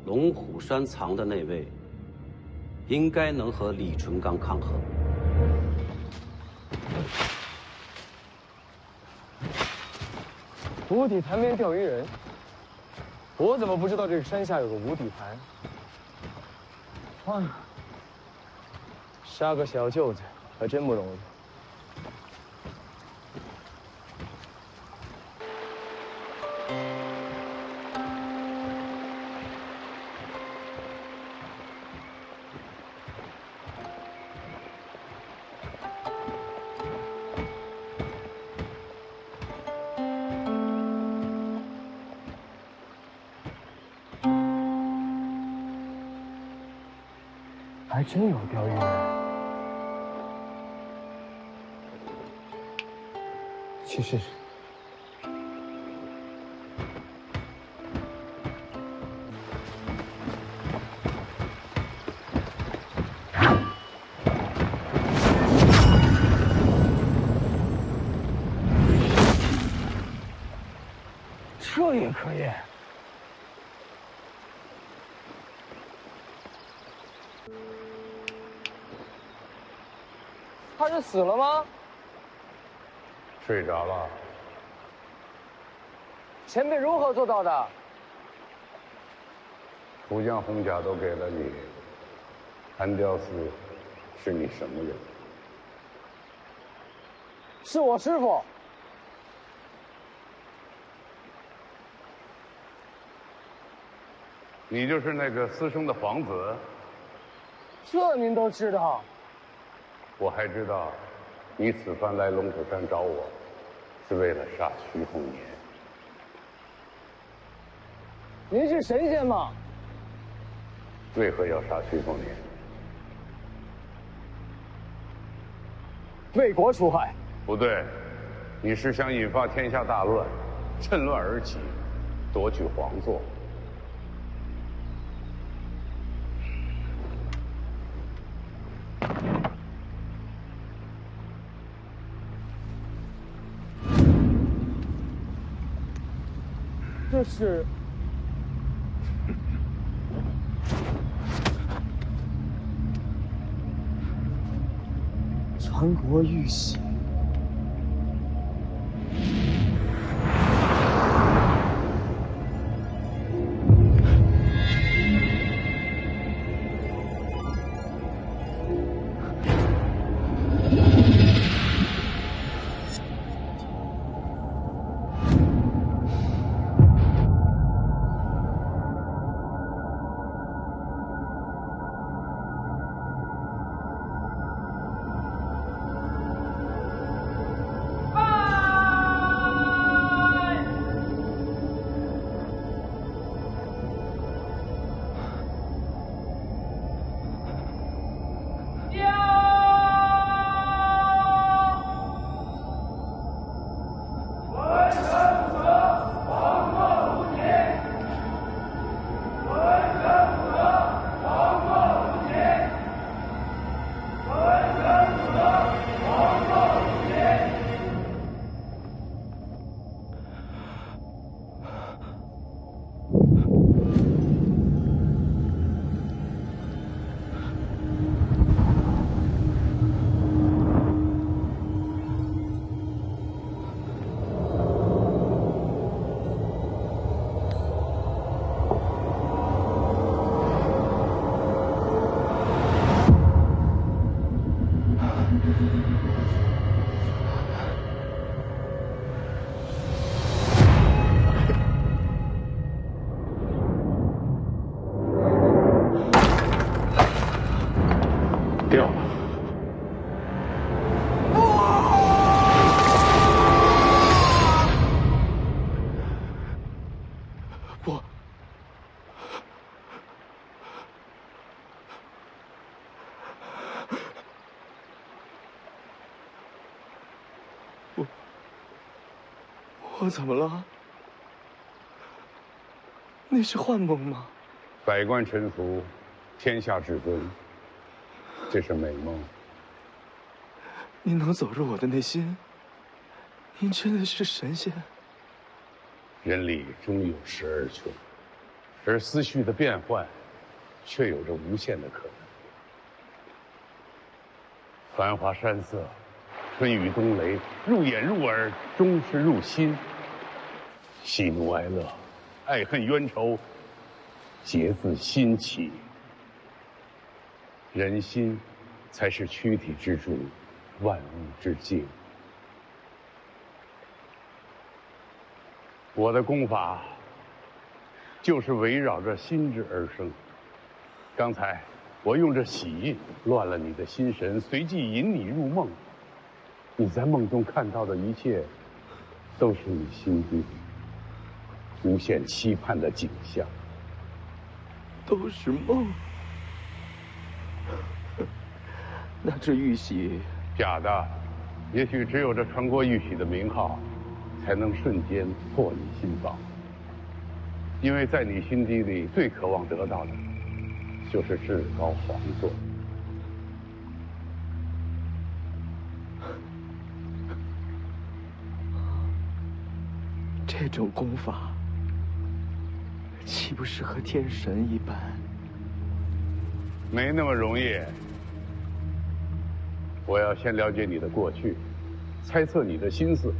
龙虎山藏的那位，应该能和李淳刚抗衡。无底潭边钓鱼人，我怎么不知道这山下有个无底潭？啊，杀个小舅子还真不容易。 还真有钓鱼人，去试试。这也可以。 他是死了吗？睡着了。前辈如何做到的？福将红甲都给了你，韩雕寺是你什么人？是我师傅。你就是那个私生的皇子？这您都知道？ 我还知道，你此番来龙虎山找我，是为了杀徐凤年。您是神仙吗？为何要杀徐凤年？为国除害。不对，你是想引发天下大乱，趁乱而起，夺取皇座。 这是传国玉玺。掉了。我怎么了？那是幻梦吗？百官臣服，天下至尊，这是美梦。您能走入我的内心，您真的是神仙。人力终有时而穷，而思绪的变换，却有着无限的可能。繁华山色，春雨冬雷，入眼入耳，终是入心。喜怒哀乐，爱恨冤仇，皆自心起。人心，才是躯体之主，万物之精。我的功法，就是围绕着心智而生。刚才我用这喜印乱了你的心神，随即引你入梦。你在梦中看到的一切，都是你心底无限期盼的景象。都是梦。那这玉玺，假的，也许只有这传国玉玺的名号，才能瞬间破你心房。因为在你心底里最渴望得到的，就是至高皇座。这种功法，岂不是和天神一般？没那么容易。我要先了解你的过去，猜测你的心思，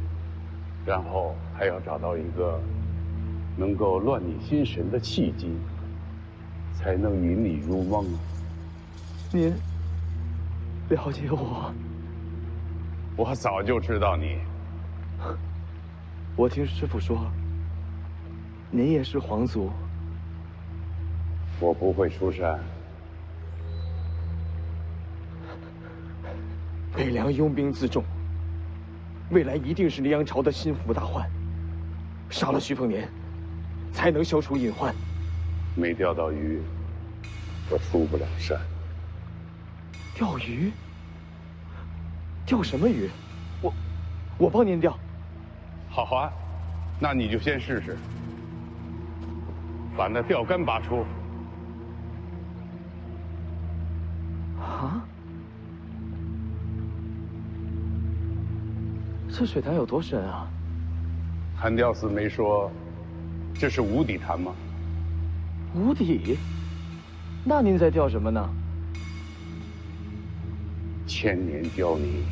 然后还要找到一个能够乱你心神的契机，才能引你入梦。您了解我？我早就知道你。我听师傅说，您也是皇族。我不会出山。北凉拥兵自重，未来一定是黎阳朝的心腹大患。杀了徐凤年，才能消除隐患。没钓到鱼，我出不了山。钓鱼？钓什么鱼？我帮您钓。好啊，那你就先试试，把那钓竿拔出。啊？这水潭有多深啊？韩雕寺没说这是无底潭吗？无底？那您在钓什么呢？千年胶泥。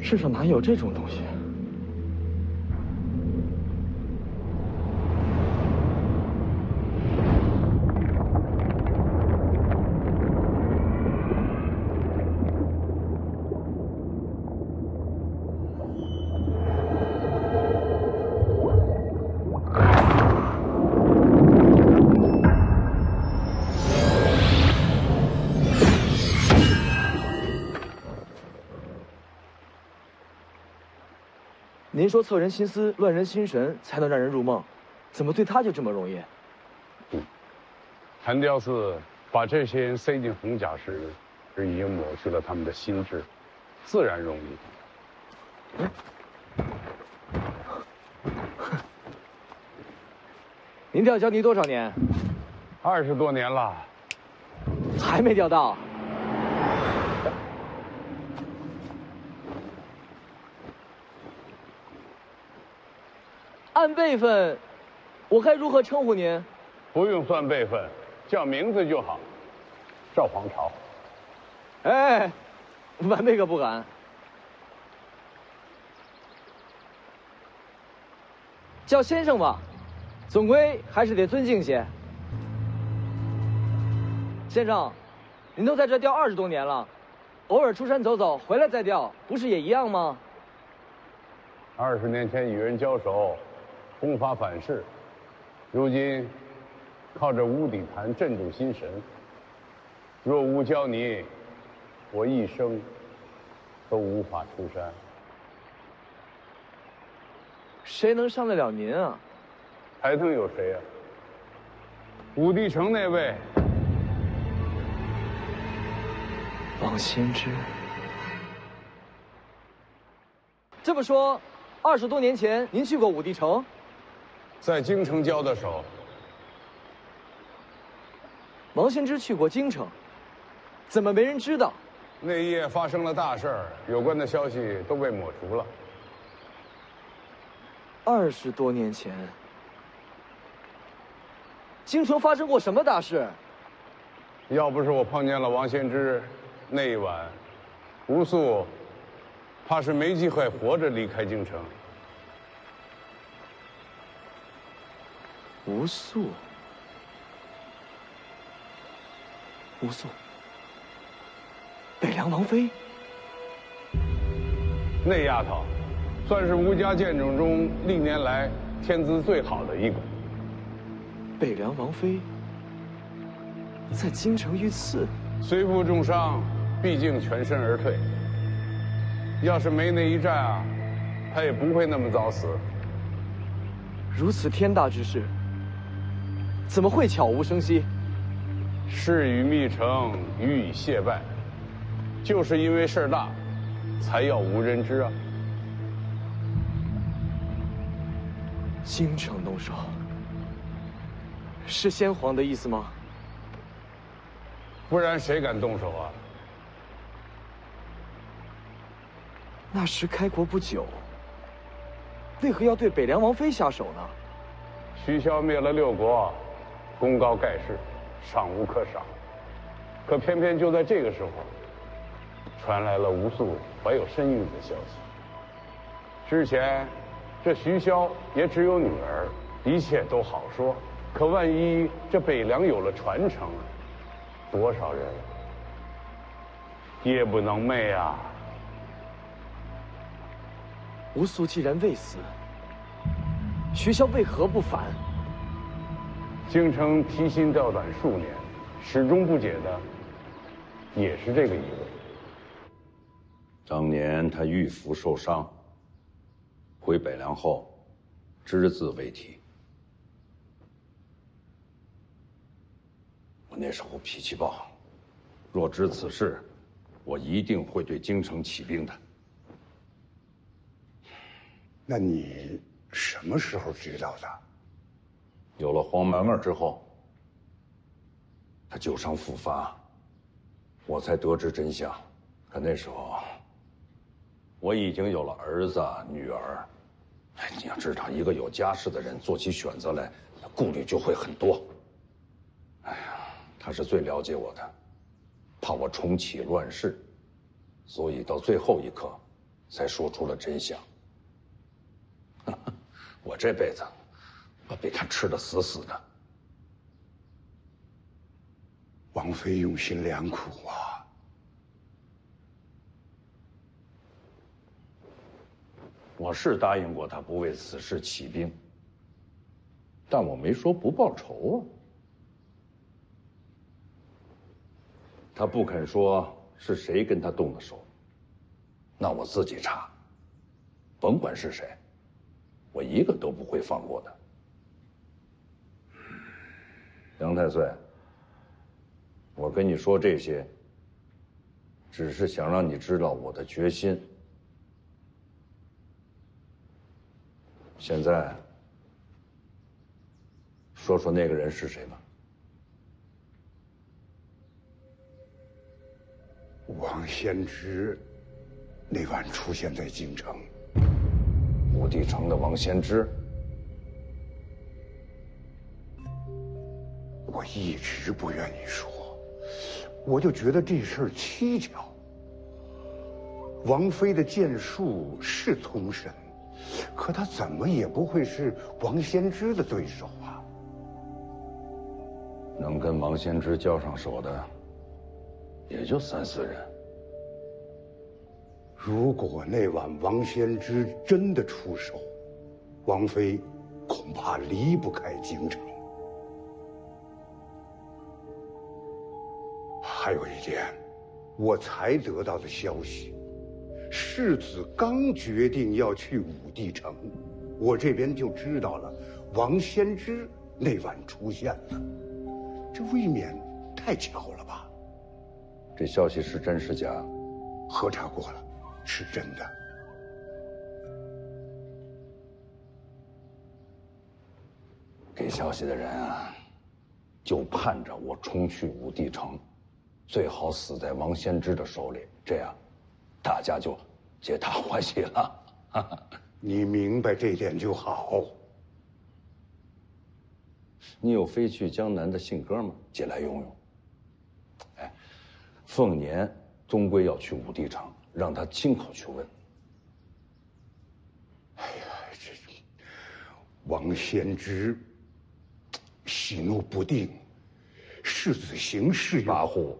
世上哪有这种东西？您说测人心思、乱人心神才能让人入梦，怎么对他就这么容易？韩雕寺把这些人塞进红甲时，已经抹去了他们的心智，自然容易。您钓胶泥多少年20多年了，还没钓到？按辈分，我该如何称呼您？不用算辈分，叫名字就好。赵皇朝。哎，晚辈可不敢。叫先生吧，总归还是得尊敬些。先生，您都在这钓20多年了，偶尔出山走走，回来再钓，不是也一样吗20年前与人交手，功法反噬，如今靠着无底潭镇住心神。若无胶泥，我一生都无法出山。谁能上得了您啊？还能有谁啊？武帝城那位王先知。这么说，20多年前您去过武帝城？在京城交的手。王先知去过京城，怎么没人知道？那一夜发生了大事儿，有关的消息都被抹除了。20多年前，京城发生过什么大事？要不是我碰见了王先知，那一晚，吴素怕是没机会活着离开京城。吴素，吴素，北凉王妃。那丫头，算是吴家剑种中历年来天资最好的一个。北凉王妃在京城遇刺，虽负重伤，毕竟全身而退。要是没那一战啊，她也不会那么早死。如此天大之事，怎么会悄无声息？事与密成，予以谢败，就是因为事儿大，才要无人知啊。京城动手，是先皇的意思吗？不然谁敢动手啊？那时开国不久，为何要对北凉王妃下手呢？徐骁灭了6国，功高盖世，赏无可赏。可偏偏就在这个时候，传来了吴素怀有身孕的消息。之前，这徐骁也只有女儿，一切都好说。可万一这北凉有了传承，多少人夜不能寐啊！吴素既然未死，徐骁为何不反？京城提心吊胆数年，始终不解的也是这个疑问。当年他遇伏受伤，回北凉后，只字未提。我那时候脾气暴，若知此事，我一定会对京城起兵的。那你什么时候知道的？有了黄门儿之后，他旧伤复发，我才得知真相。可那时候，我已经有了儿子女儿。哎，你要知道，一个有家室的人做起选择来，顾虑就会很多。哎呀，他是最了解我的，怕我重启乱世，所以到最后一刻，才说出了真相。我这辈子，我被他吃得死死的。王妃用心良苦啊！我是答应过他不为此事起兵，但我没说不报仇啊。他不肯说是谁跟他动的手，那我自己查，甭管是谁，我一个都不会放过的。杨太岁，我跟你说这些，只是想让你知道我的决心。现在，说说那个人是谁吧。王先知那晚出现在京城，武帝城的王先知，我一直不愿意说，我就觉得这事儿蹊跷。王妃的剑术是通神，可她怎么也不会是王先知的对手啊！能跟王先知交上手的，也就3、4人。如果那晚王先知真的出手，王妃恐怕离不开京城。还有一点，我才得到的消息，世子刚决定要去武帝城，我这边就知道了王先知那晚出现了，这未免太巧了吧？这消息是真是假？核查过了，是真的。给消息的人啊，就盼着我冲去武帝城，最好死在王先知的手里，这样，大家就皆大欢喜了。你明白这点就好。你有飞去江南的信鸽吗？借来用用。哎，凤年终归要去武帝城，让他亲口去问。哎呀，这王先知喜怒不定，世子行事跋扈，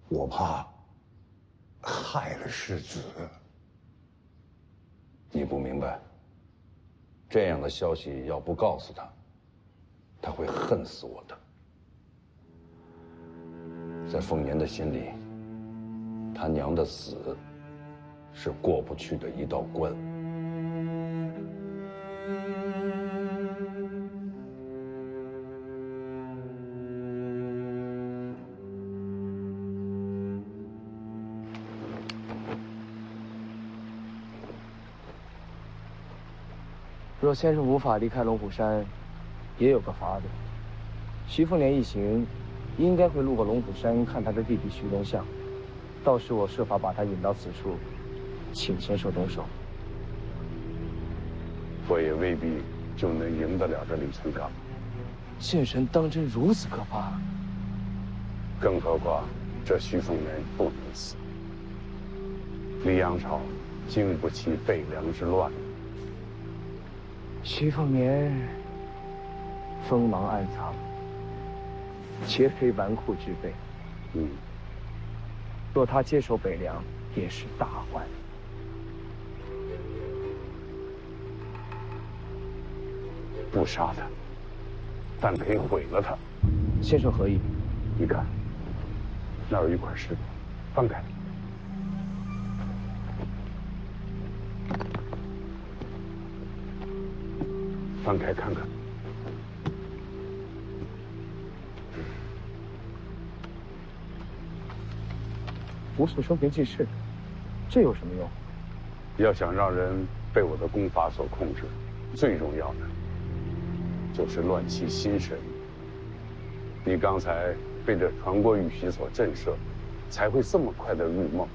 我怕害了世子。你不明白，这样的消息要不告诉他，他会恨死我的。在凤年的心里，他娘的死是过不去的一道关。若先生无法离开龙虎山，也有个法子。徐凤年一行应该会路过龙虎山看他的弟弟徐龙相，到时我设法把他引到此处，请先生动手。我也未必就能赢得了这李存刚。现神当真如此可怕？更何况这徐凤年不能死。黎阳朝经不起北凉之乱。徐凤年锋芒暗藏，揭黑纨绔之辈。若他接手北凉，也是大患。不杀他，但可以毁了他。先生何意？你看，那儿有一块石头，翻开。翻开看看。无所生平记事，这有什么用？要想让人被我的功法所控制，最重要的就是乱其心神。你刚才被这传国玉玺所震慑，才会这么快的入梦。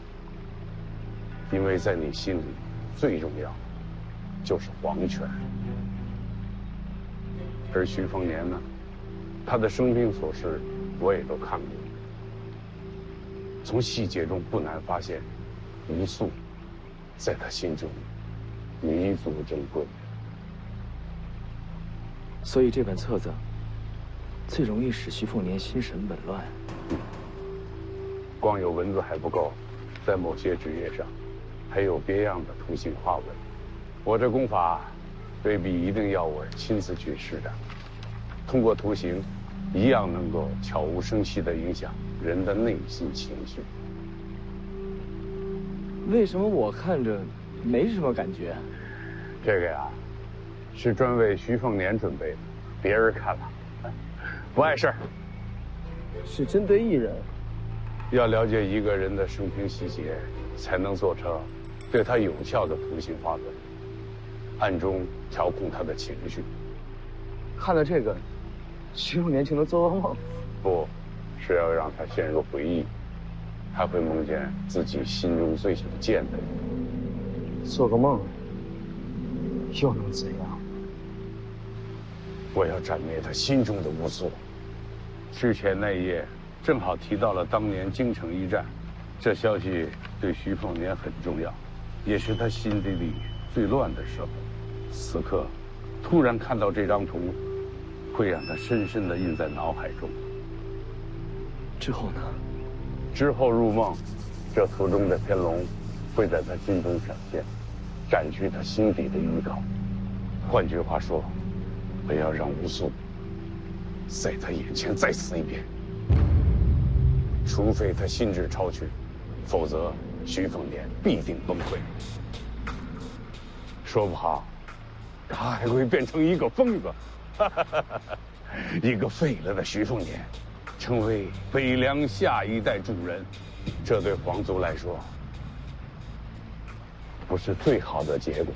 因为在你心里，最重要就是皇权。而徐凤年呢，他的生平琐事我也都看过，从细节中不难发现，吴素在他心中弥足珍贵。所以这本册子最容易使徐凤年心神紊乱。光有文字还不够，在某些纸页上还有别样的图形花纹。我这功法未必一定要我亲自去施展，通过图形，一样能够悄无声息地影响人的内心情绪。为什么我看着没什么感觉？这个呀，是专为徐凤年准备的，别人看了不碍事儿。是针对艺人。要了解一个人的生平细节，才能做成对他有效的图形划分，暗中调控他的情绪。看了这个，徐凤年就能做噩梦？不，是要让他陷入回忆，他会梦见自己心中最想见的人。做个梦，又能怎样？我要斩灭他心中的无素。之前那一页正好提到了当年京城一战，这消息对徐凤年很重要，也是他心底里最乱的时候。此刻，突然看到这张图，会让他深深地印在脑海中。之后呢？之后入梦，这图中的天龙会在他心中闪现，占据他心底的依靠。换句话说，我要让吴素在他眼前再死一遍。除非他心智超群，否则徐凤年必定崩溃。说不好，他还会变成一个疯子，一个废了的徐凤年，成为北凉下一代主人。这对皇族来说，不是最好的结果。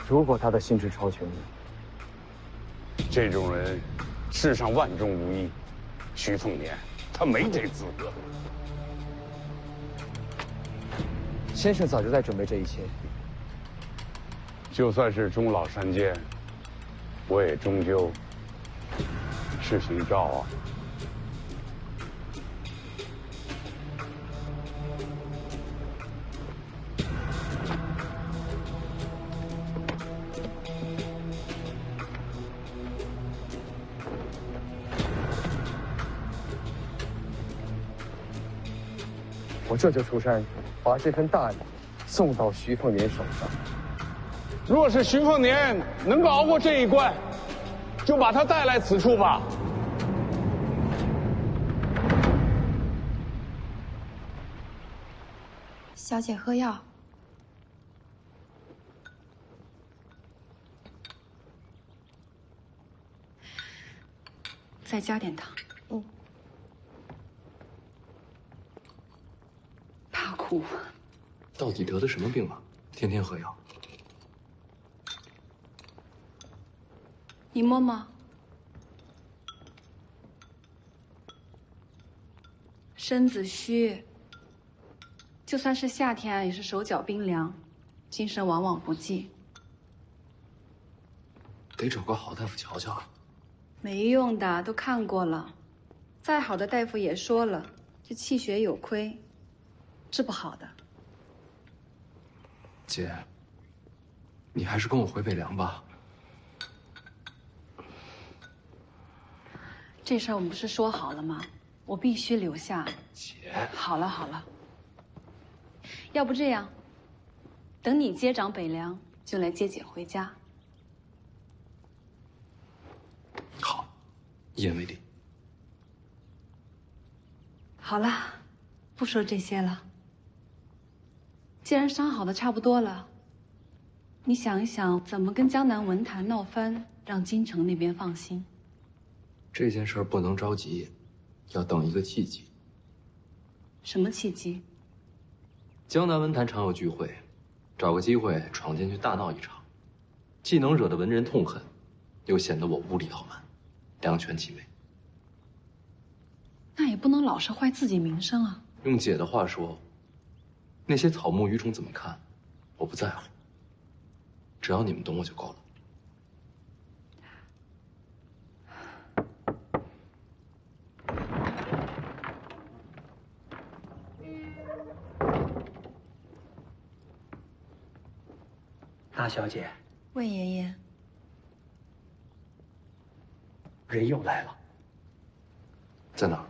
如果他的心智超群，这种人世上万中无一，徐凤年他没这资格。先生早就在准备这一切。就算是终老山间，我也终究是姓赵啊。我这就出山，把这份大礼送到徐凤年手上。若是徐凤年能够熬过这一关，就把他带来此处吧。小姐喝药。再加点糖。怕苦。到底得的什么病啊？天天喝药。你摸摸。身子虚，就算是夏天也是手脚冰凉，精神往往不济。得找个好大夫瞧瞧啊。没用的，都看过了，再好的大夫也说了，这气血有亏，治不好的。姐，你还是跟我回北凉吧。这事儿我们不是说好了吗？我必须留下。姐，好了好了，要不这样，等你接掌北凉，就来接姐回家。好，一言为定。好了，不说这些了。既然伤好的差不多了，你想一想怎么跟江南文坛闹翻，让京城那边放心。这件事儿不能着急，要等一个契机。什么契机？江南文坛常有聚会，找个机会闯进去大闹一场，既能惹得文人痛恨，又显得我无理傲慢，两全其美。那也不能老是坏自己名声啊。用姐的话说，那些草木鱼虫怎么看，我不在乎，只要你们懂我就够了。大小姐，魏爷爷，人又来了，在哪儿？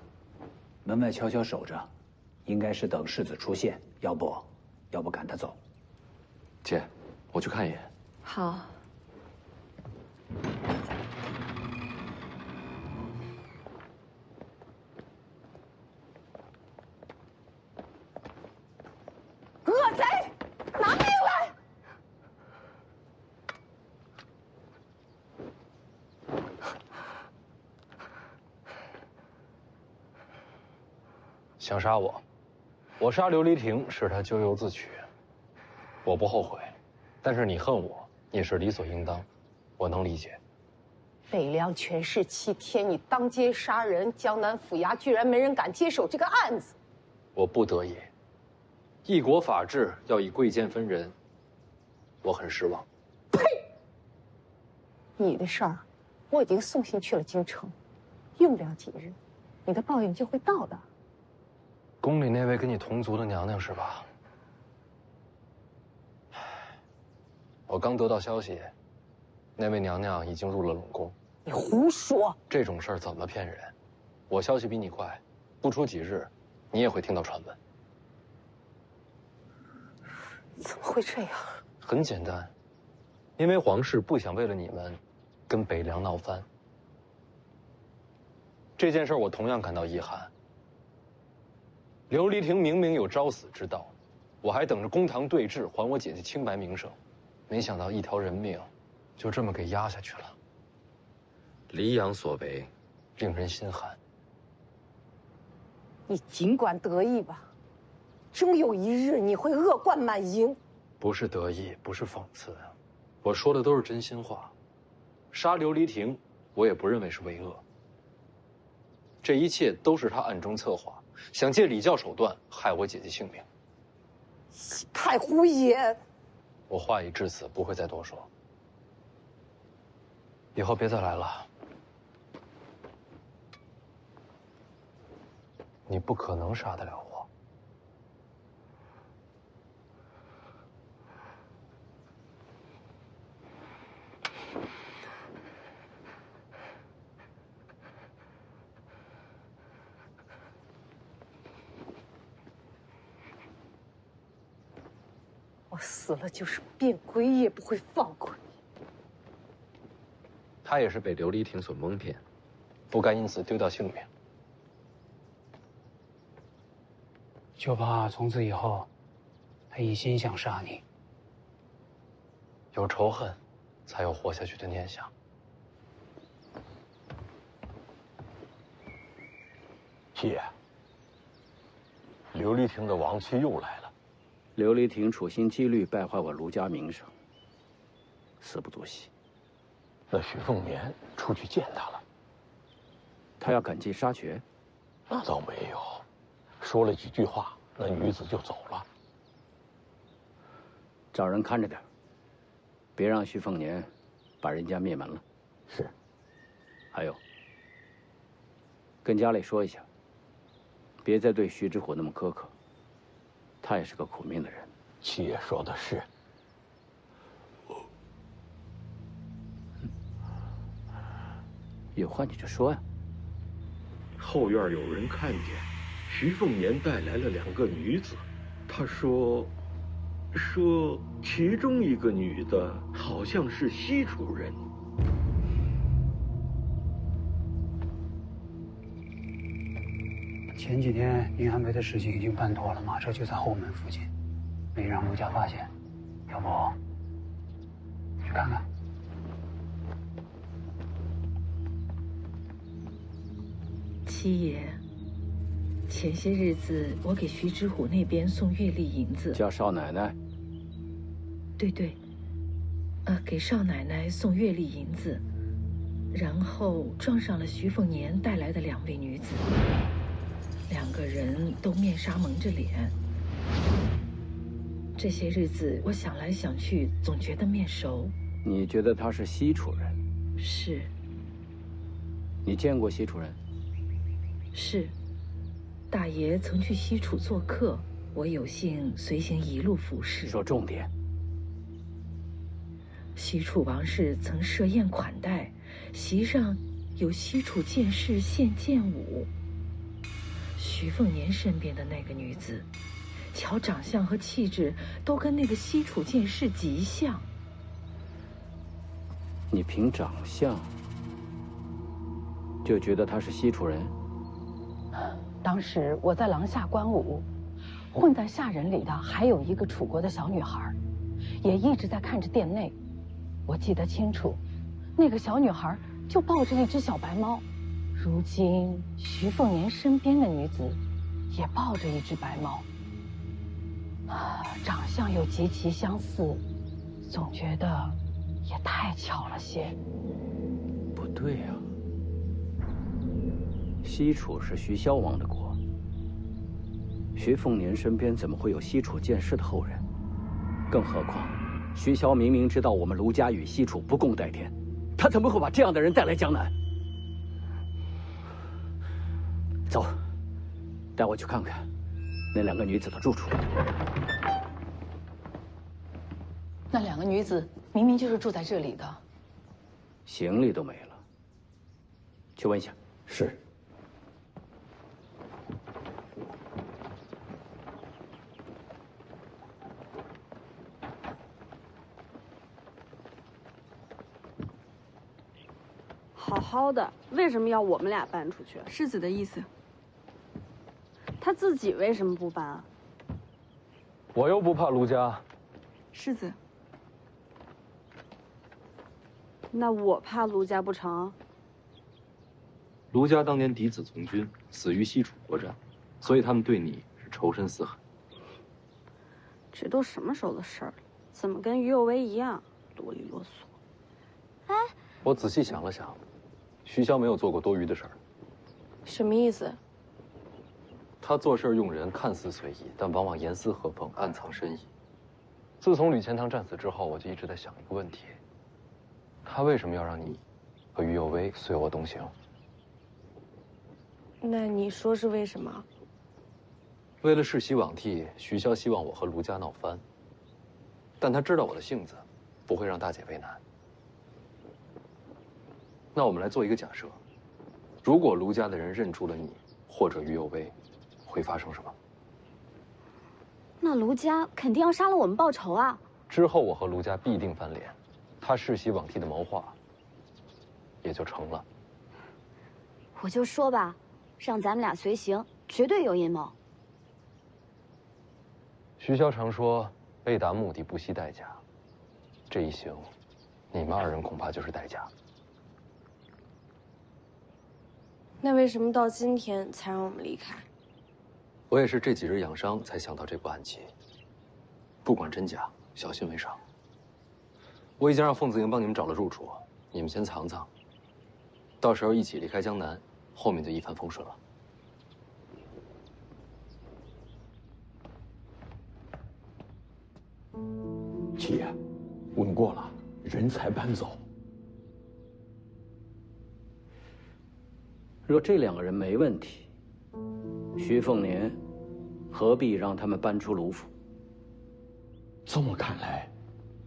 门外悄悄守着，应该是等世子出现，要不赶他走。姐，我去看一眼。好。恶贼，拿命来！想杀我，我杀琉璃亭是他咎由自取，我不后悔。但是你恨我也是理所应当，我能理解。北凉权势欺天，你当街杀人，江南府衙居然没人敢接手这个案子。我不得已，一国法治要以贵贱分人，我很失望。呸！你的事儿，我已经送信去了京城，用不了几日，你的报应就会到的。宫里那位跟你同族的娘娘是吧？我刚得到消息，那位娘娘已经入了冷宫。你胡说！这种事儿怎么骗人？我消息比你快，不出几日，你也会听到传闻。怎么会这样？很简单，因为皇室不想为了你们跟北凉闹翻。这件事我同样感到遗憾。琉璃亭明明有招死之道，我还等着公堂对质，还我姐姐清白名声，没想到一条人命就这么给压下去了。黎阳所为，令人心寒。你尽管得意吧，终有一日你会恶贯满盈。不是得意，不是讽刺，我说的都是真心话。杀琉璃亭，我也不认为是为恶。这一切都是他暗中策划，想借礼教手段害我姐姐性命。太胡言！我话已至此，不会再多说。以后别再来了。你不可能杀得了我。我死了就是变鬼也不会放过你。他也是被琉璃亭所蒙骗，不该因此丢掉性命。就怕从此以后，他一心想杀你。有仇恨，才有活下去的念想。七爷，琉璃亭的亡妻又来了。琉璃亭处心积虑败坏我卢家名声，死不足惜。那许凤年出去见他了，他要赶尽杀绝？那倒没有，说了几句话，那女子就走了。找人看着点，别让徐凤年把人家灭门了。是。还有，跟家里说一下，别再对徐之虎那么苛刻。他也是个苦命的人。七爷说的是。有话你就说呀。后院有人看见徐凤年带来了2个女子，他说其中一个女的好像是西楚人。前几天宁寒梅的事情已经办妥了，马车就在后门附近，没让卢家发现。要不去看看？七爷，前些日子我给徐之虎那边送月例银子，叫少奶奶。对，给少奶奶送月例银子，然后撞上了徐凤年带来的2位女子。2个人都面纱蒙着脸。这些日子我想来想去，总觉得面熟。你觉得他是西楚人？是。你见过西楚人？是。大爷曾去西楚做客，我有幸随行一路服侍。说重点。西楚王室曾设宴款待，席上有西楚剑士献剑舞。徐凤年身边的那个女子，瞧长相和气质都跟那个西楚剑士极像。你凭长相就觉得他是西楚人？当时我在廊下观舞，混在下人里的还有一个楚国的小女孩，也一直在看着殿内。我记得清楚，那个小女孩就抱着一只小白猫。如今徐凤年身边的女子也抱着一只白猫，长相又极其相似，总觉得也太巧了些。不对啊，西楚是徐骁王的国，徐凤年身边怎么会有西楚剑士的后人？更何况，徐骁明明知道我们卢家与西楚不共戴天，他怎么会把这样的人带来江南？走，带我去看看那2个女子的住处。那2个女子明明就是住在这里的，行李都没了，去问一下。是。好好的，为什么要我们俩搬出去？世子的意思。他自己为什么不搬啊？我又不怕卢家。世子。那我怕卢家不成？卢家当年嫡子从军，死于西楚国战，所以他们对你是仇深似海。这都什么时候的事儿了？怎么跟于有为一样啰里啰嗦？哎，我仔细想了想，徐骁没有做过多余的事儿。什么意思？他做事用人看似随意，但往往严丝合缝，暗藏深意。自从吕钱塘战死之后，我就一直在想一个问题：他为什么要让你和于有为随我东行？那你说是为什么？为了世袭罔替，徐骁希望我和卢家闹翻，但他知道我的性子，不会让大姐为难。那我们来做一个假设：如果卢家的人认出了你或者于有为，会发生什么？那卢家肯定要杀了我们报仇啊！之后我和卢家必定翻脸，他世袭罔替的谋划也就成了。我就说吧，让咱们俩随行，绝对有阴谋。徐骁常说“为达目的不惜代价”，这一行，你们二人恐怕就是代价。那为什么到今天才让我们离开？我也是这几日养伤才想到这步暗棋。不管真假，小心为上。我已经让凤子营帮你们找了住处，你们先藏藏。到时候一起离开江南，后面就一帆风顺了。七爷，问过了，人才搬走。若这两个人没问题，徐凤年何必让他们搬出卢府？这么看来，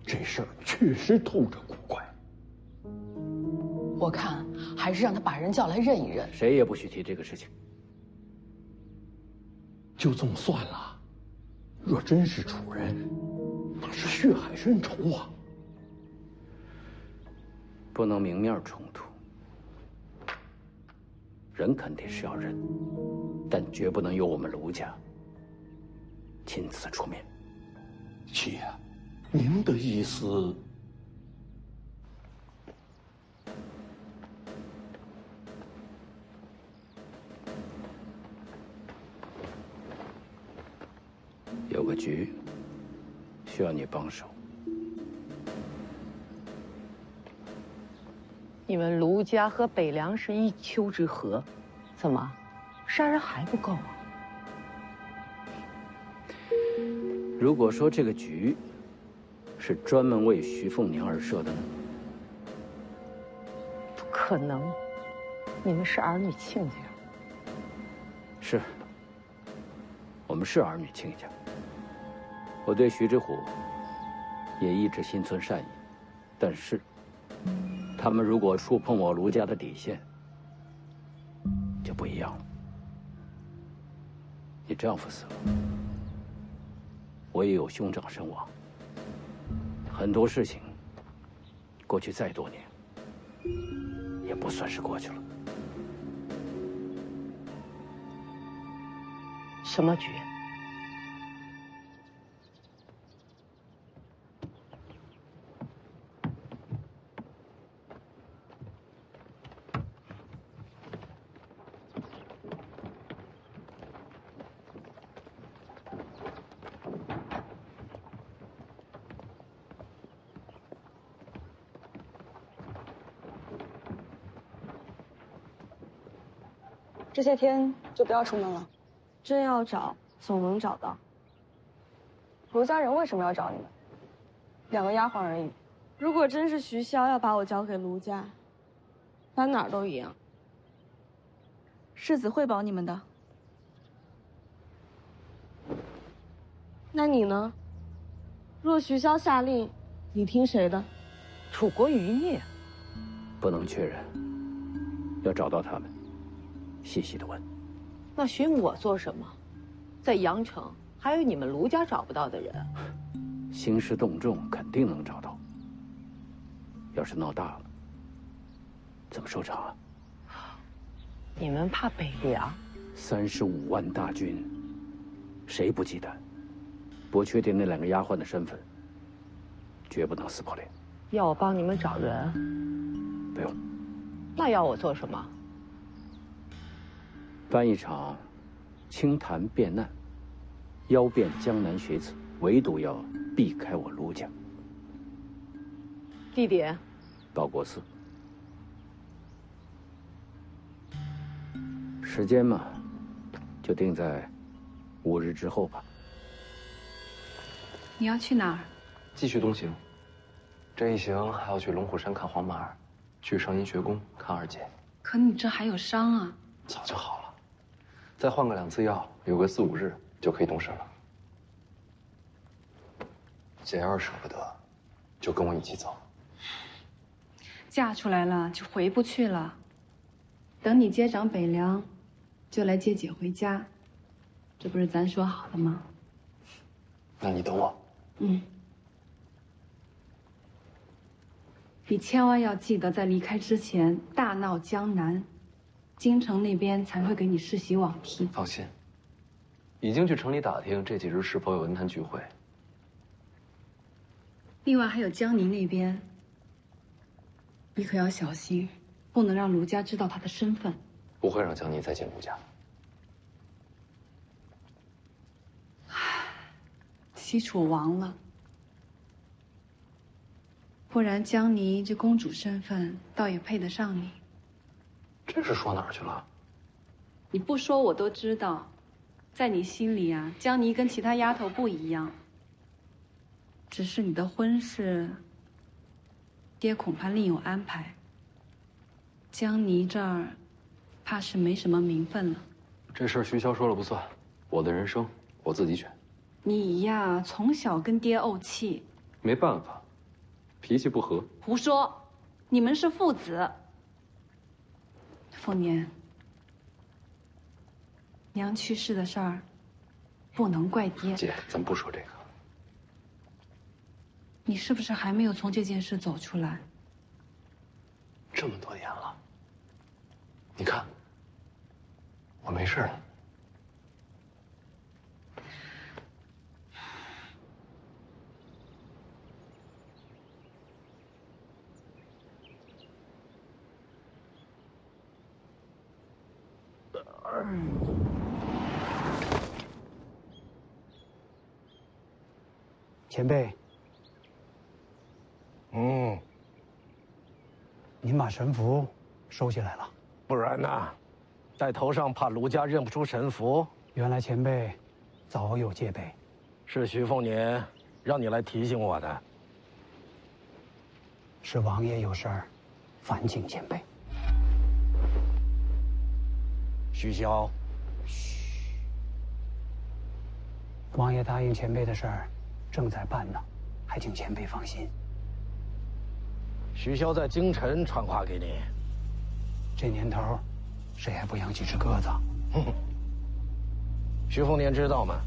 这事儿确实透着古怪。我看还是让他把人叫来认一认。谁也不许提这个事情。就这么算了，若真是楚人，那是血海深仇啊！不能明面冲突，人肯定是要认，但绝不能由我们卢家亲自出面。七爷，您的意思？有个局需要你帮手。你们卢家和北凉是一丘之貉，怎么，杀人还不够啊？如果说这个局是专门为徐凤年而设的呢？不可能，你们是儿女亲家。是，我们是儿女亲家。我对徐之虎也一直心存善意，但是他们如果触碰我卢家的底线，就不一样了。你丈夫死了，我也有兄长身亡，很多事情过去再多年也不算是过去了。什么局？这些天就不要出门了，真要找总能找到。卢家人为什么要找你们？2个丫鬟而已。如果真是徐骁要把我交给卢家，搬哪儿都一样。世子会保你们的。那你呢？若徐骁下令，你听谁的？楚国余孽，不能确认，要找到他们，细细的问。那寻我做什么？在阳城还有你们卢家找不到的人。兴师动众，肯定能找到。要是闹大了，怎么收场啊？你们怕北凉？35万大军，谁不忌惮？不确定那2个丫鬟的身份，绝不能撕破脸。要我帮你们找人？不用。那要我做什么？办一场清谈辩难，邀遍江南学子，唯独要避开我卢家。地点？报国寺。时间嘛，就定在5日之后吧。你要去哪儿？继续东行。这一行还要去龙虎山看黄马儿，去圣音学宫看二姐。可你这还有伤啊！早就好了，再换个2次药，有个4、5日就可以动身了。姐要是舍不得，就跟我一起走。嫁出来了就回不去了。等你接掌北凉，就来接姐回家，这不是咱说好的吗？那你等我。嗯。你千万要记得，在离开之前大闹江南，京城那边才会给你世袭罔替。放心，已经去城里打听这几日是否有文坛聚会。另外还有江宁那边，你可要小心，不能让卢家知道他的身份。不会让江宁再见卢家。西楚亡了。不然江妮这公主身份倒也配得上你。这是说哪儿去了？你不说我都知道，在你心里啊，江妮跟其他丫头不一样。只是你的婚事，爹恐怕另有安排。江妮这儿，怕是没什么名分了。这事儿徐骁说了不算，我的人生我自己选。你呀，从小跟爹怄气。没办法。脾气不合，胡说！你们是父子。凤年，娘去世的事儿，不能怪爹。姐，咱不说这个。你是不是还没有从这件事走出来？这么多年了，你看，我没事了。前辈，您把神符收起来了，不然呢？戴头上怕卢家认不出神符。原来前辈早有戒备，是徐凤年让你来提醒我的。是王爷有事儿，烦请前辈。徐骁，王爷答应前辈的事儿，正在办呢，还请前辈放心。徐骁在京城传话给你，这年头，谁还不养几只鸽子？哼哼。徐凤年知道吗？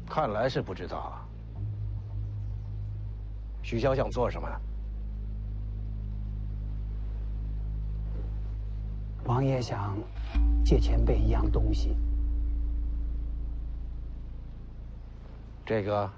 看来是不知道啊。徐骁想做什么？王爷想借前辈一样东西。这个。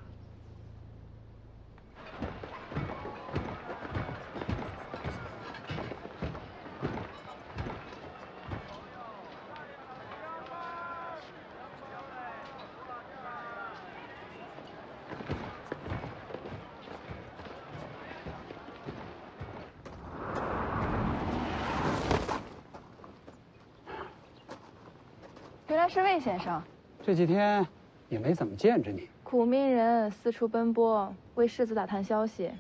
原来是魏先生，这几天也没怎么见着你。苦命人四处奔波，为世子打探消息，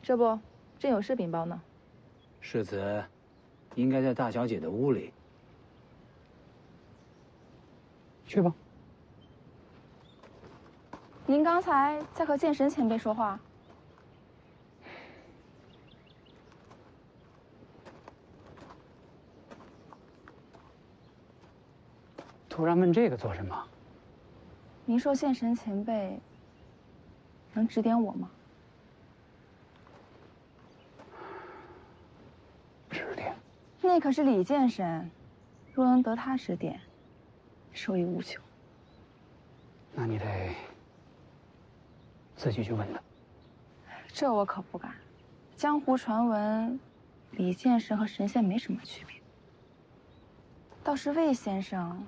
这不，正有事禀报呢。世子应该在大小姐的屋里。去吧。您刚才在和剑神前辈说话？突然问这个做什么？您说剑神前辈能指点我吗？指点？那可是李剑神，若能得他指点，受益无穷。那你得自己去问他。这我可不敢。江湖传闻，李剑神和神仙没什么区别。倒是魏先生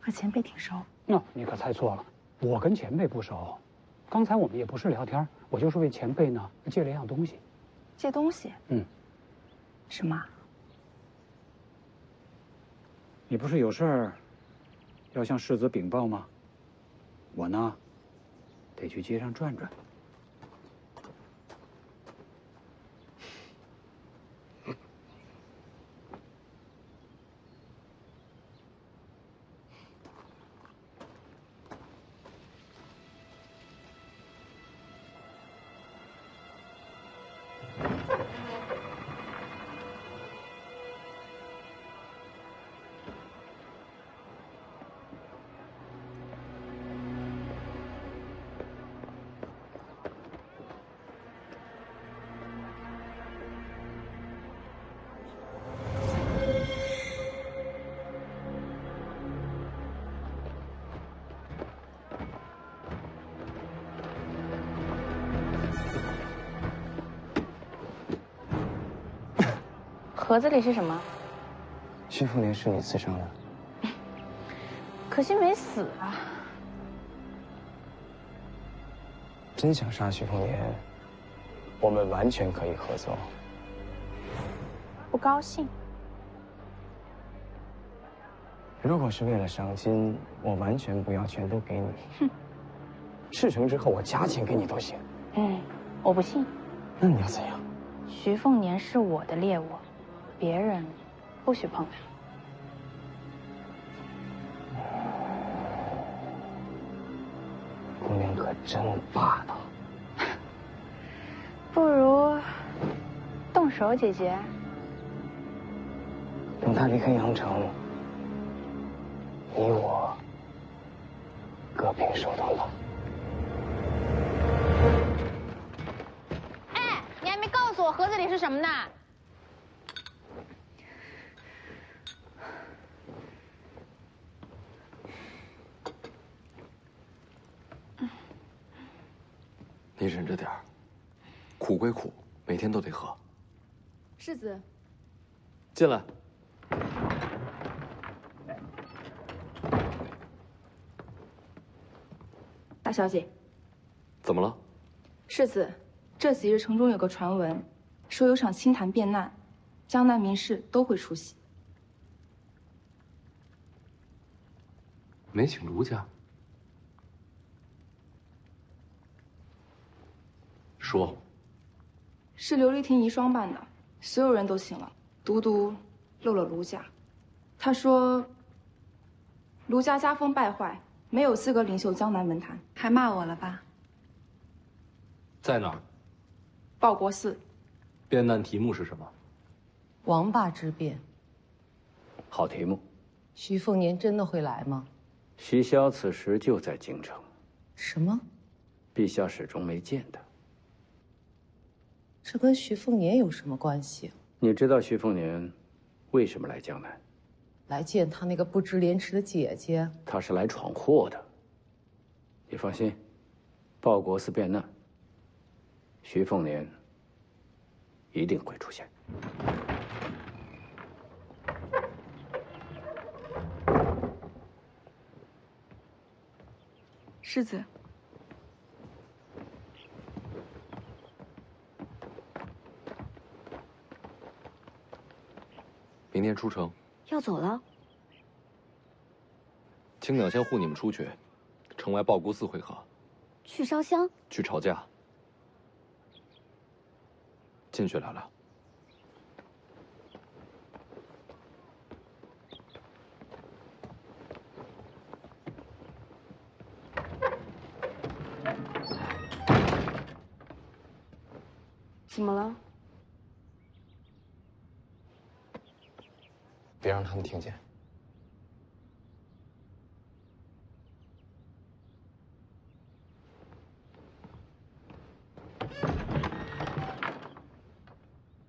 和前辈挺熟。你可猜错了，我跟前辈不熟。刚才我们也不是聊天，我就是为前辈呢借了一样东西。借东西？嗯。什么？你不是有事儿要向世子禀报吗？我呢，得去街上转转。盒子里是什么？徐凤年是你刺伤的，可惜没死啊！真想杀徐凤年，我们完全可以合作。不高兴。如果是为了赏金，我完全不要全都给你。哼，事成之后我加钱给你都行。我不信。那你要怎样？徐凤年是我的猎物。别人不许碰他。姑娘可真霸道。不如动手解决。等他离开阳城，你我各凭手段吧。哎，你还没告诉我盒子里是什么呢？你忍着点儿，苦归苦，每天都得喝。世子，进来。大小姐，怎么了？世子，这几日城中有个传闻，说有场清谈变难，江南名士都会出席。没请卢家？说，是琉璃亭遗孀办的，所有人都信了，独独漏了卢家。他说，卢家家风败坏，没有资格领袖江南文坛，还骂我了吧？在哪儿？报国寺。变难题目是什么？王霸之变。好题目。徐凤年真的会来吗？徐骁此时就在京城。什么？陛下始终没见他。这跟徐凤年有什么关系？你知道徐凤年为什么来江南？来见他那个不知廉耻的姐姐。他是来闯祸的。你放心，报国寺变难，徐凤年一定会出现。世子。明天出城，要走了。青鸟先护你们出去，城外报国寺会合。去烧香？去吵架。进去聊聊。怎么了？别让他们听见。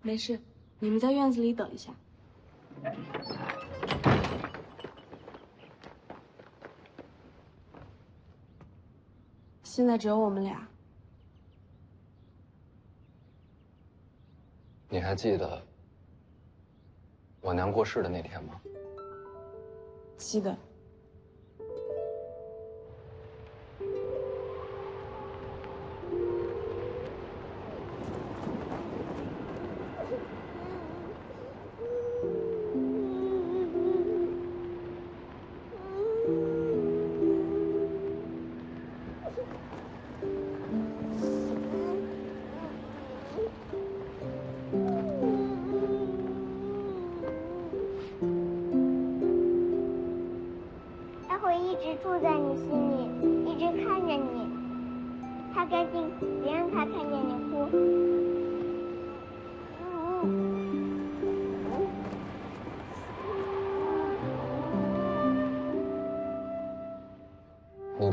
没事，你们在院子里等一下。现在只有我们俩。你还记得我娘过世的那天吗？记得。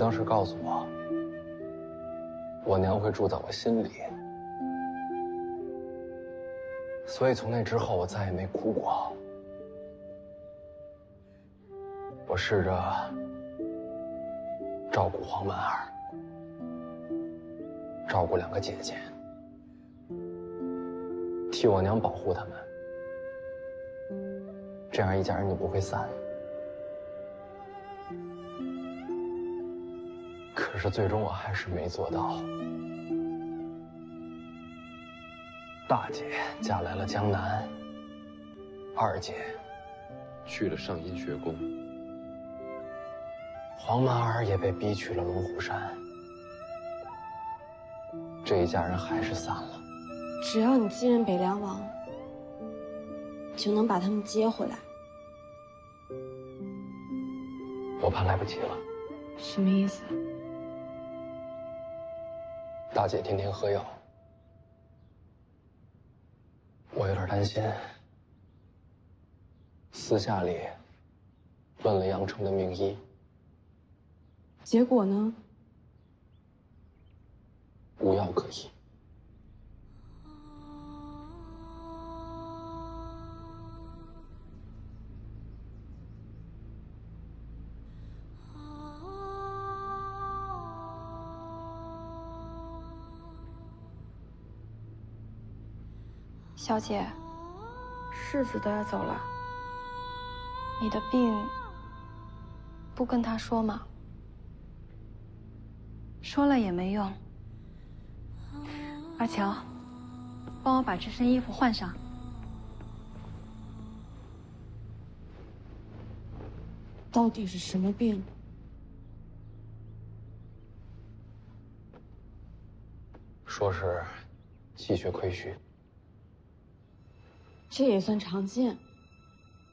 当时告诉我，我娘会住在我心里，所以从那之后我再也没哭过。我试着照顾黄曼儿，照顾2个姐姐，替我娘保护她们，这样一家人就不会散。可是最终我还是没做到。大姐嫁来了江南，二姐去了上阴学宫，黄曼儿也被逼去了龙虎山，这一家人还是散了。只要你继任北凉王，就能把他们接回来。我怕来不及了。什么意思？大姐天天喝药，我有点担心。私下里问了阳城的名医，结果呢？无药可医。小姐，世子都要走了，你的病不跟他说吗？说了也没用。阿乔，帮我把这身衣服换上。到底是什么病？说是气血亏虚。这也算常见，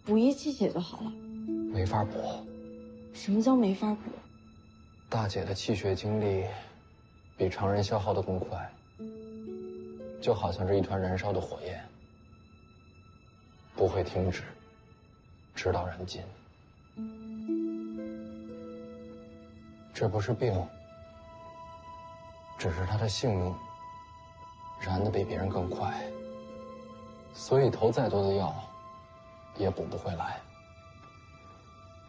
补益气血就好了。没法补。什么叫没法补？大姐的气血精力比常人消耗的更快，就好像是一团燃烧的火焰，不会停止，直到燃尽。这不是病，只是她的性命燃得比别人更快。所以投再多的药，也补不回来，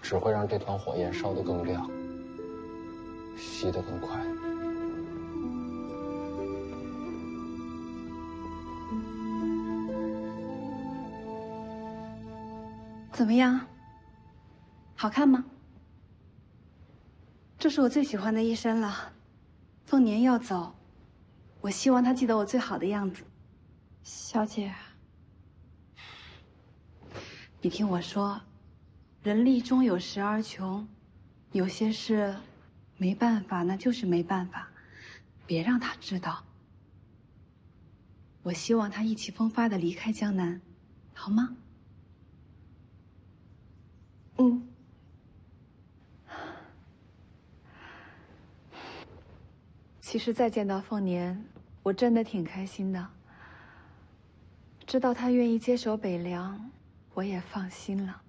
只会让这团火焰烧得更亮，熄得更快。怎么样？好看吗？这是我最喜欢的一身了。凤年要走，我希望他记得我最好的样子。小姐。你听我说，人力终有时而穷，有些事没办法，那就是没办法，别让他知道。我希望他意气风发地离开江南，好吗？嗯。其实再见到凤年，我真的挺开心的。知道他愿意接手北凉，我也放心了。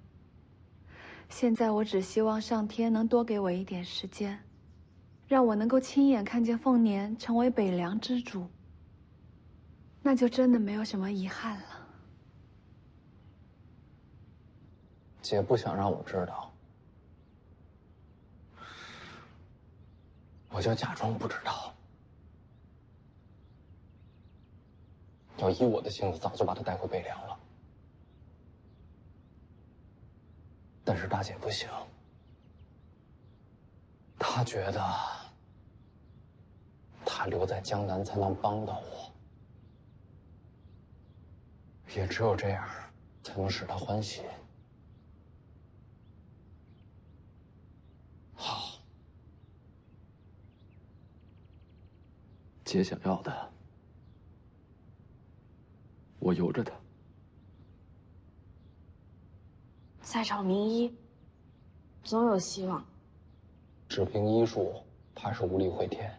现在我只希望上天能多给我一点时间，让我能够亲眼看见凤年成为北凉之主，那就真的没有什么遗憾了。姐不想让我知道，我就假装不知道。要依我的性子，早就把他带回北凉了。但是大姐不行，她觉得她留在江南才能帮到我，也只有这样才能使她欢喜。好，姐想要的，我由着她。再找名医，总有希望。只凭医术，怕是无力回天。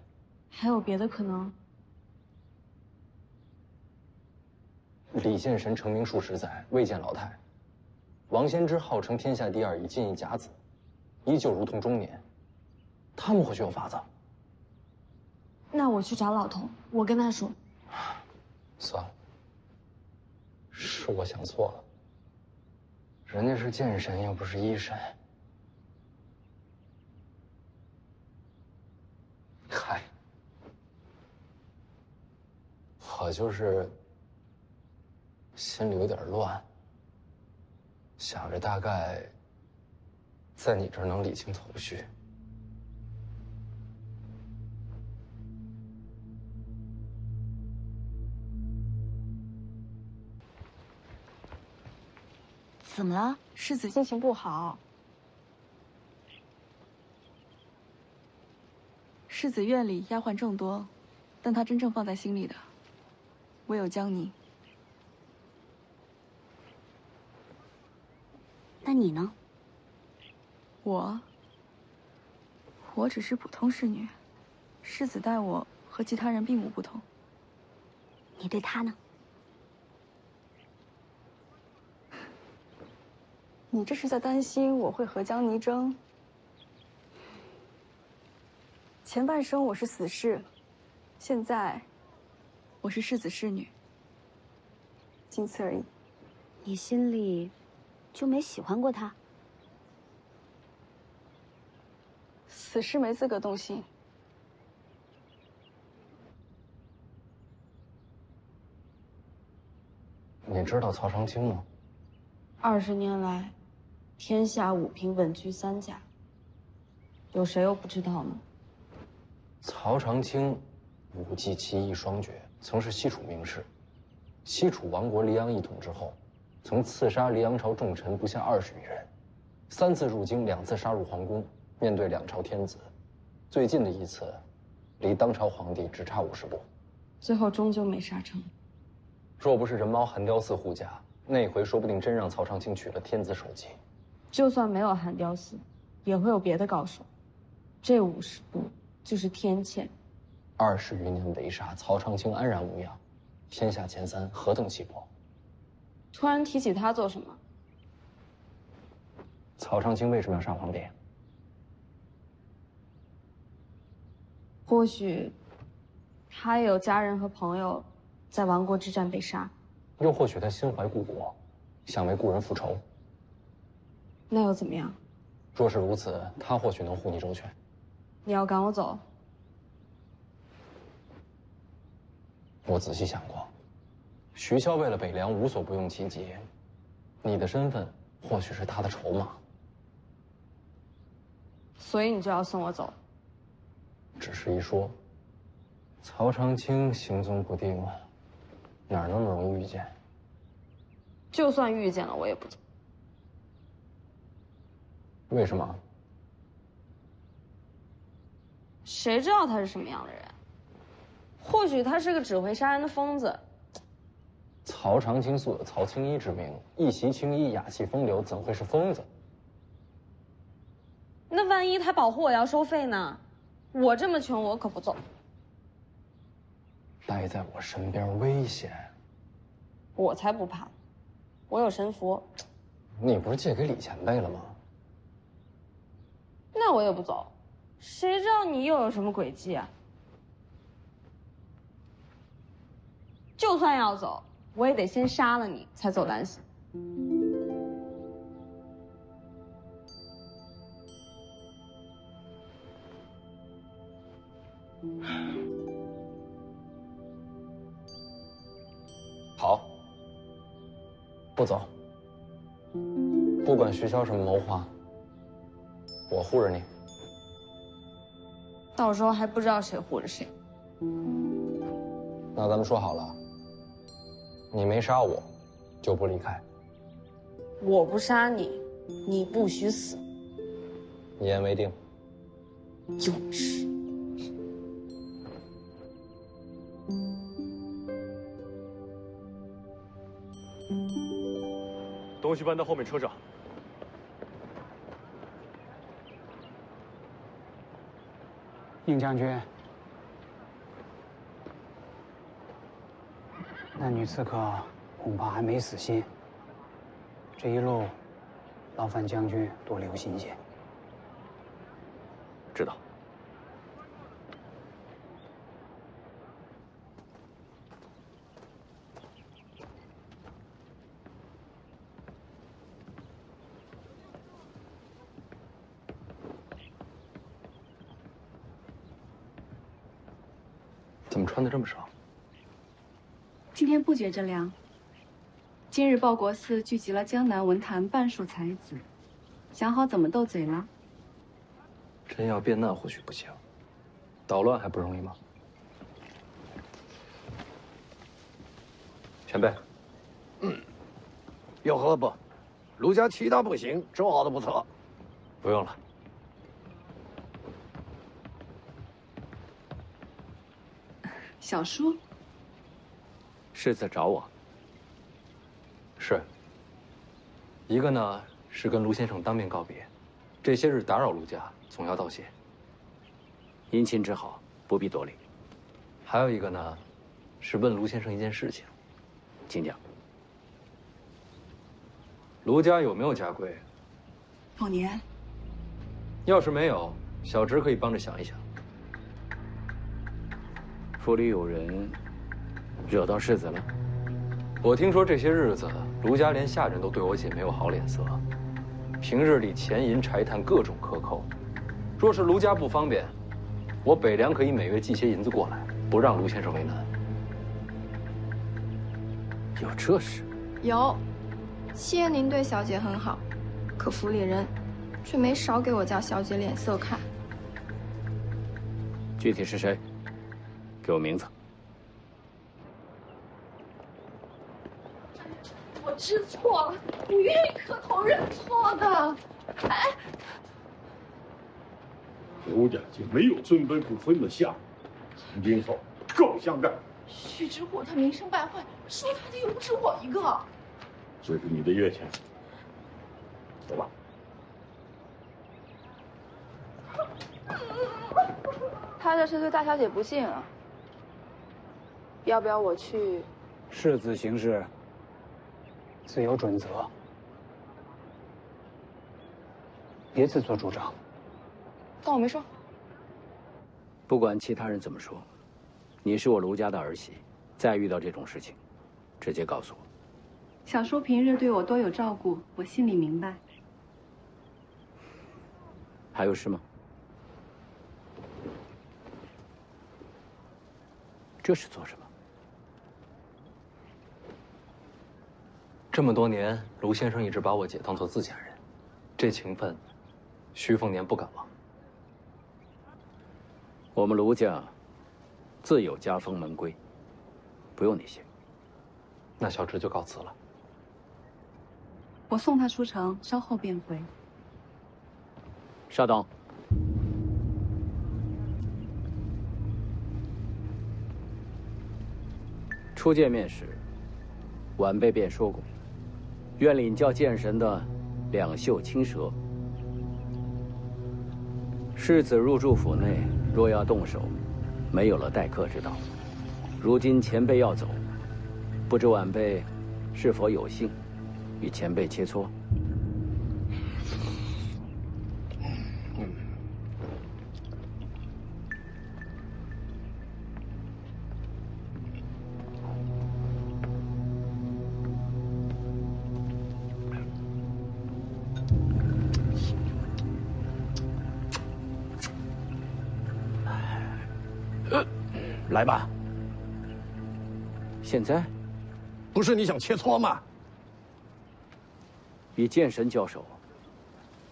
还有别的可能？李献神成名数十载，未见老态。王仙芝号称天下第2，已近一甲子，依旧如同中年。他们或许有法子。那我去找老头，我跟他说。算了，是我想错了。人家是剑神，又不是医神。嗨，我就是心里有点乱，想着大概在你这儿能理清头绪。怎么了？世子心情不好。世子院里丫鬟众多，但他真正放在心里的，唯有江宁。那你呢？我只是普通侍女，世子待我和其他人并无不同。你对他呢？你这是在担心我会和江泥争？前半生我是死士，现在我是世子侍女，仅此而已。你心里就没喜欢过他？死士没资格动心。你知道曹长青吗20年来，天下武平稳居3甲，有谁又不知道呢？曹长青武技奇艺双绝，曾是西楚名士。西楚王国黎阳一统之后，曾刺杀黎阳朝重臣不下20余人，3次入京，2次杀入皇宫，面对2朝天子。最近的一次，离当朝皇帝只差50步。最后终究没杀成。若不是人猫寒雕寺护驾，那回说不定真让曹长青取了天子首级。就算没有寒雕寺，也会有别的高手。这50步就是天堑。 20余年围杀，曹长青安然无恙，天下前3，何等气魄！突然提起他做什么？曹长青为什么要杀皇帝？或许他也有家人和朋友在亡国之战被杀，又或许他心怀故国，想为故人复仇。那又怎么样？若是如此，他或许能护你周全。你要赶我走？ 我仔细想过，徐骁为了北凉无所不用其极，你的身份或许是他的筹码。所以你就要送我走？只是一说，曹长青行踪不定，哪那么容易遇见？就算遇见了，我也不走。为什么？谁知道他是什么样的人？ 或许他是个只会杀人的疯子。曹长青素有曹青衣之名，一袭青衣，雅气风流，怎会是疯子？那万一他保护我要收费呢？我这么穷，我可不走。待在我身边危险。我才不怕，我有神符。你不是借给李前辈了吗？那我也不走，谁知道你又有什么诡计啊？ 就算要走，我也得先杀了你，才走单行。好，不走。不管徐骁什么谋划，我护着你。到时候还不知道谁护着谁。那咱们说好了。 你没杀我，就不离开。我不杀你，你不许死。一言为定。幼稚。东西搬到后面车上。应将军。 那女刺客恐怕还没死心。这一路，劳烦将军多留心些。知道。怎么穿的这么少？今天不觉着凉。今日报国寺聚集了江南文坛半数才子，想好怎么斗嘴了？真要变难或许不行，捣乱还不容易吗？前辈，要喝不？卢家其他不行，粥熬的不错。不用了。小叔，世子找我。是。一个呢是跟卢先生当面告别，这些日打扰卢家，总要道谢。姻亲之好，不必多礼。还有一个呢，是问卢先生一件事情。请讲。卢家有没有家规？凤年，要是没有，小侄可以帮着想一想。府里有人惹到世子了？我听说这些日子，卢家连下人都对我姐没有好脸色，平日里钱银柴炭各种克扣。若是卢家不方便，我北凉可以每月寄些银子过来，不让卢先生为难。有这事？有。谢谢您对小姐很好，可府里人却没少给我家小姐脸色看。具体是谁？给我名字。我知错了，不愿意磕头认错的。哎，卢家就没有尊卑不分的下，从今后更相干。徐知虎他名声败坏，说他的又不是我一个。这是你的月钱，走吧。他这是对大小姐不敬啊！要不要我去？世子行事自有准则，别自作主张。当我没说。不管其他人怎么说，你是我卢家的儿媳，再遇到这种事情，直接告诉我。小叔平日对我多有照顾，我心里明白。还有事吗？这是做什么？这么多年，卢先生一直把我姐当做自家人，这情分，徐凤年不敢忘。我们卢家自有家风门规，不用你谢。那小侄就告辞了。我送他出城，稍后便回。稍等。初见面时，晚辈便说过，愿领教剑神的两袖青蛇。世子入住府内，若要动手，没有了待客之道。如今前辈要走，不知晚辈是否有幸与前辈切磋？来吧。现在？不是你想切磋吗？与剑神交手，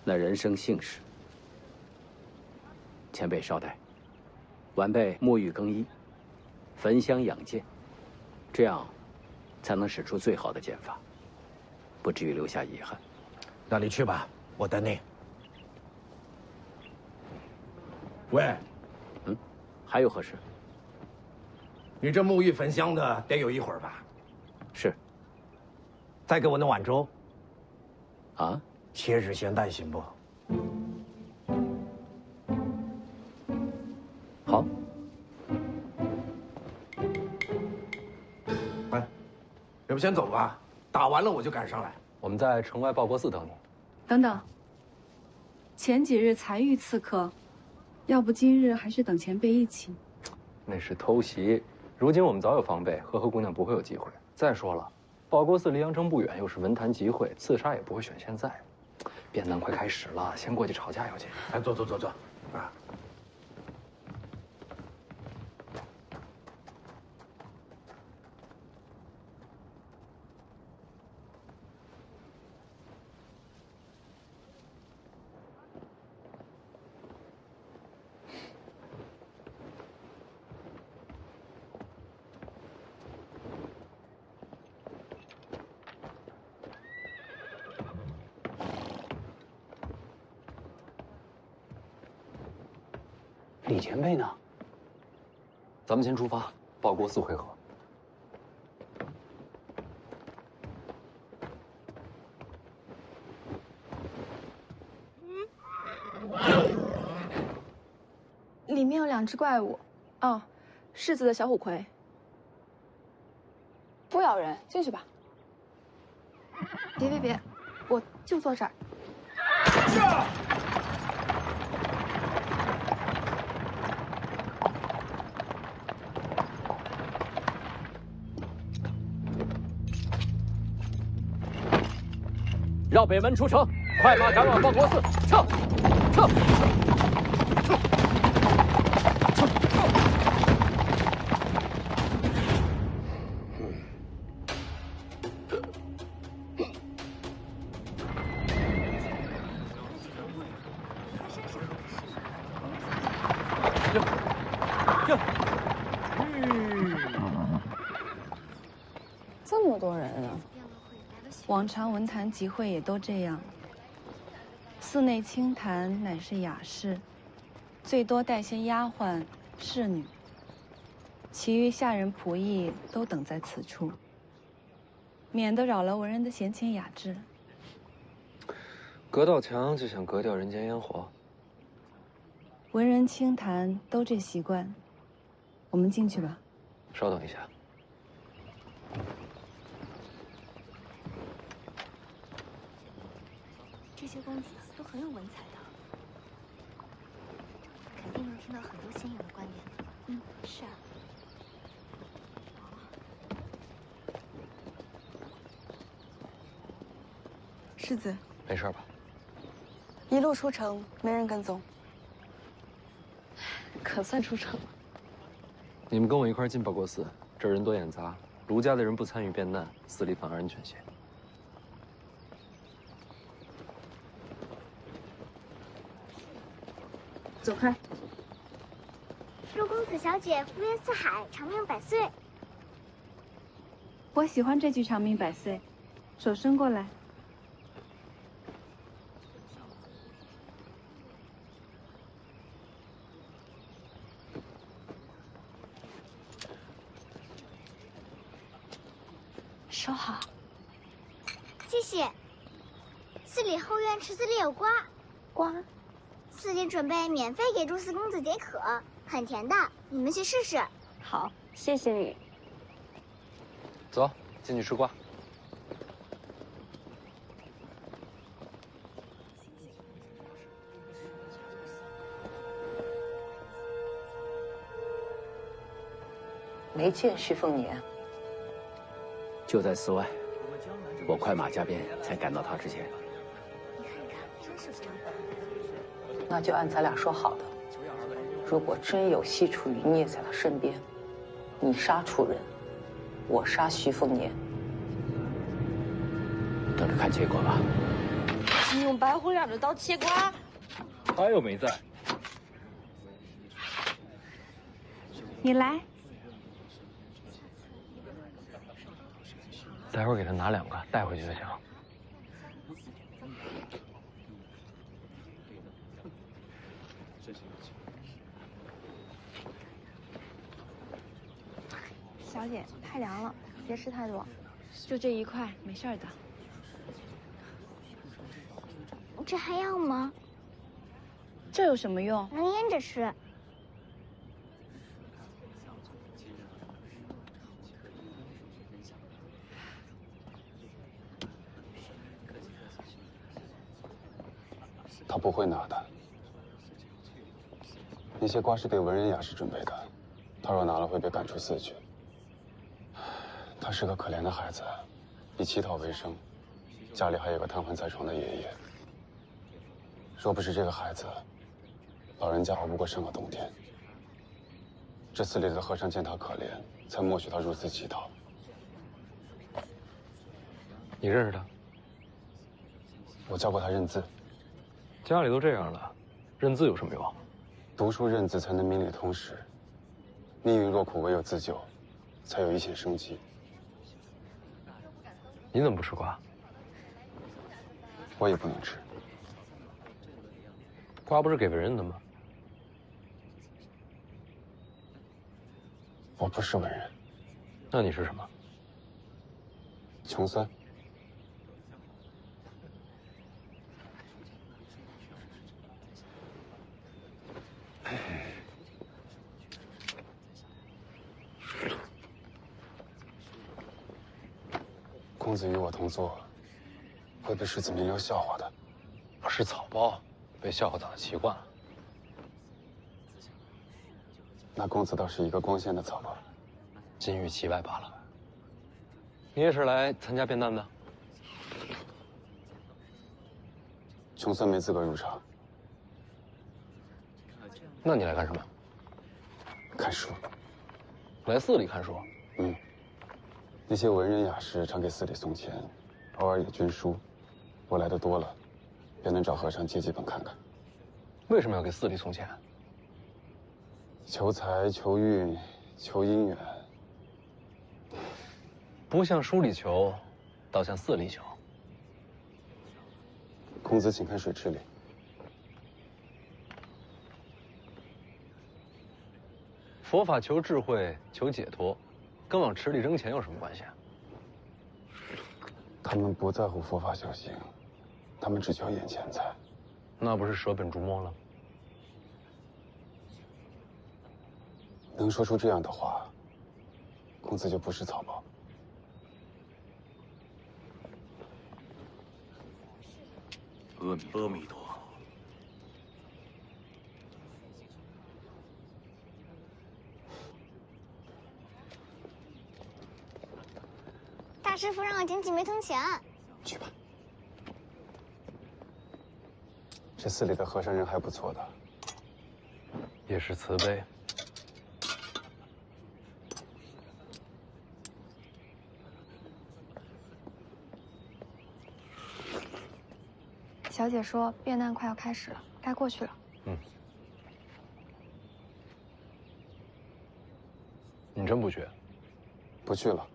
乃人生幸事。前辈稍待，晚辈沐浴更衣，焚香养剑，这样才能使出最好的剑法，不至于留下遗憾。那你去吧，我等你。喂，还有何事？你这沐浴焚香的得有一会儿吧？是。再给我那碗粥。啊？切纸咸蛋行不？好。哎，要不先走吧，打完了我就赶上来。我们在城外报国寺等你。等等，前几日才遇刺客，要不今日还是等前辈一起。那是偷袭，如今我们早有防备，和姑娘不会有机会。再说了，报国寺离阳城不远，又是文坛集会，刺杀也不会选现在。变难快开始了，先过去吵架要紧。哎，坐，啊。李前辈呢？咱们先出发，报国寺会合。里面有2只怪物，哦，世子的小虎葵。不咬人，进去吧。别，我就坐这儿。绕北门出城，快马赶往报国寺，撤！这么多人啊！往常文坛集会也都这样。寺内清谈乃是雅士，最多带些丫鬟、侍女，其余下人仆役都等在此处，免得扰了文人的闲情雅致。隔道墙就想隔掉人间烟火？文人清谈都这习惯，我们进去吧。稍等一下。这些公子都很有文采的，肯定能听到很多新颖的观点。是啊。世子，没事吧？一路出城，没人跟踪，可算出城了。你们跟我一块进报国寺，这儿人多眼杂，卢家的人不参与变难，寺里反而安全些。走开！祝公子小姐福源四海，长命百岁。我喜欢这句长命百岁，手伸过来。收好。谢谢。寺里后院池子里有瓜。瓜？寺里准备免费给祝四公子解渴，很甜的，你们去试试。好，谢谢你。走，进去吃瓜。没见徐凤年。就在寺外，我快马加鞭才赶到他之前。那就按咱俩说好的，如果真有西楚余孽在他身边，你杀楚人，我杀徐凤年。等着看结果吧。你用白虎脸的刀切瓜？他又没在。你来。待会儿给他拿2个带回去就行。小姐，太凉了，别吃太多。就这一块，没事的。这还要吗？这有什么用？能腌着吃。他不会拿的。那些瓜是给文人雅士准备的，他若拿了会被赶出寺去。他是个可怜的孩子，以乞讨为生，家里还有个瘫痪在床的爷爷。若不是这个孩子，老人家熬不过上个冬天。这寺里的和尚见他可怜，才默许他入寺乞讨。你认识他？我教过他认字。家里都这样了，认字有什么用？读书认字才能明理通识。命运若苦，唯有自救，才有一线生机。你怎么不吃瓜？我也不能吃。瓜不是给文人的吗？我不是文人。那你是什么？穷酸。公子与我同坐，会被世子名流笑话的。我是草包，被笑话早就习惯了。那公子倒是一个光鲜的草包，金玉其外罢了。你也是来参加变难的？穷酸没资格入场。那你来干什么？看书。来寺里看书？嗯。那些文人雅士常给寺里送钱，偶尔也捐书。我来的多了，便能找和尚借几本看看。为什么要给寺里送钱？求财、求运、求姻缘。不向书里求，倒向寺里求。公子请看水池里。佛法求智慧，求解脱，跟往池里扔钱有什么关系啊？他们不在乎佛法修行，他们只求眼前财。那不是舍本逐末了？能说出这样的话，公子就不是草包。阿弥陀。大师傅让我捡几枚铜钱。去吧。这寺里的和尚人还不错的，也是慈悲。小姐说变难快要开始了，该过去了。嗯。你真不去？不去了，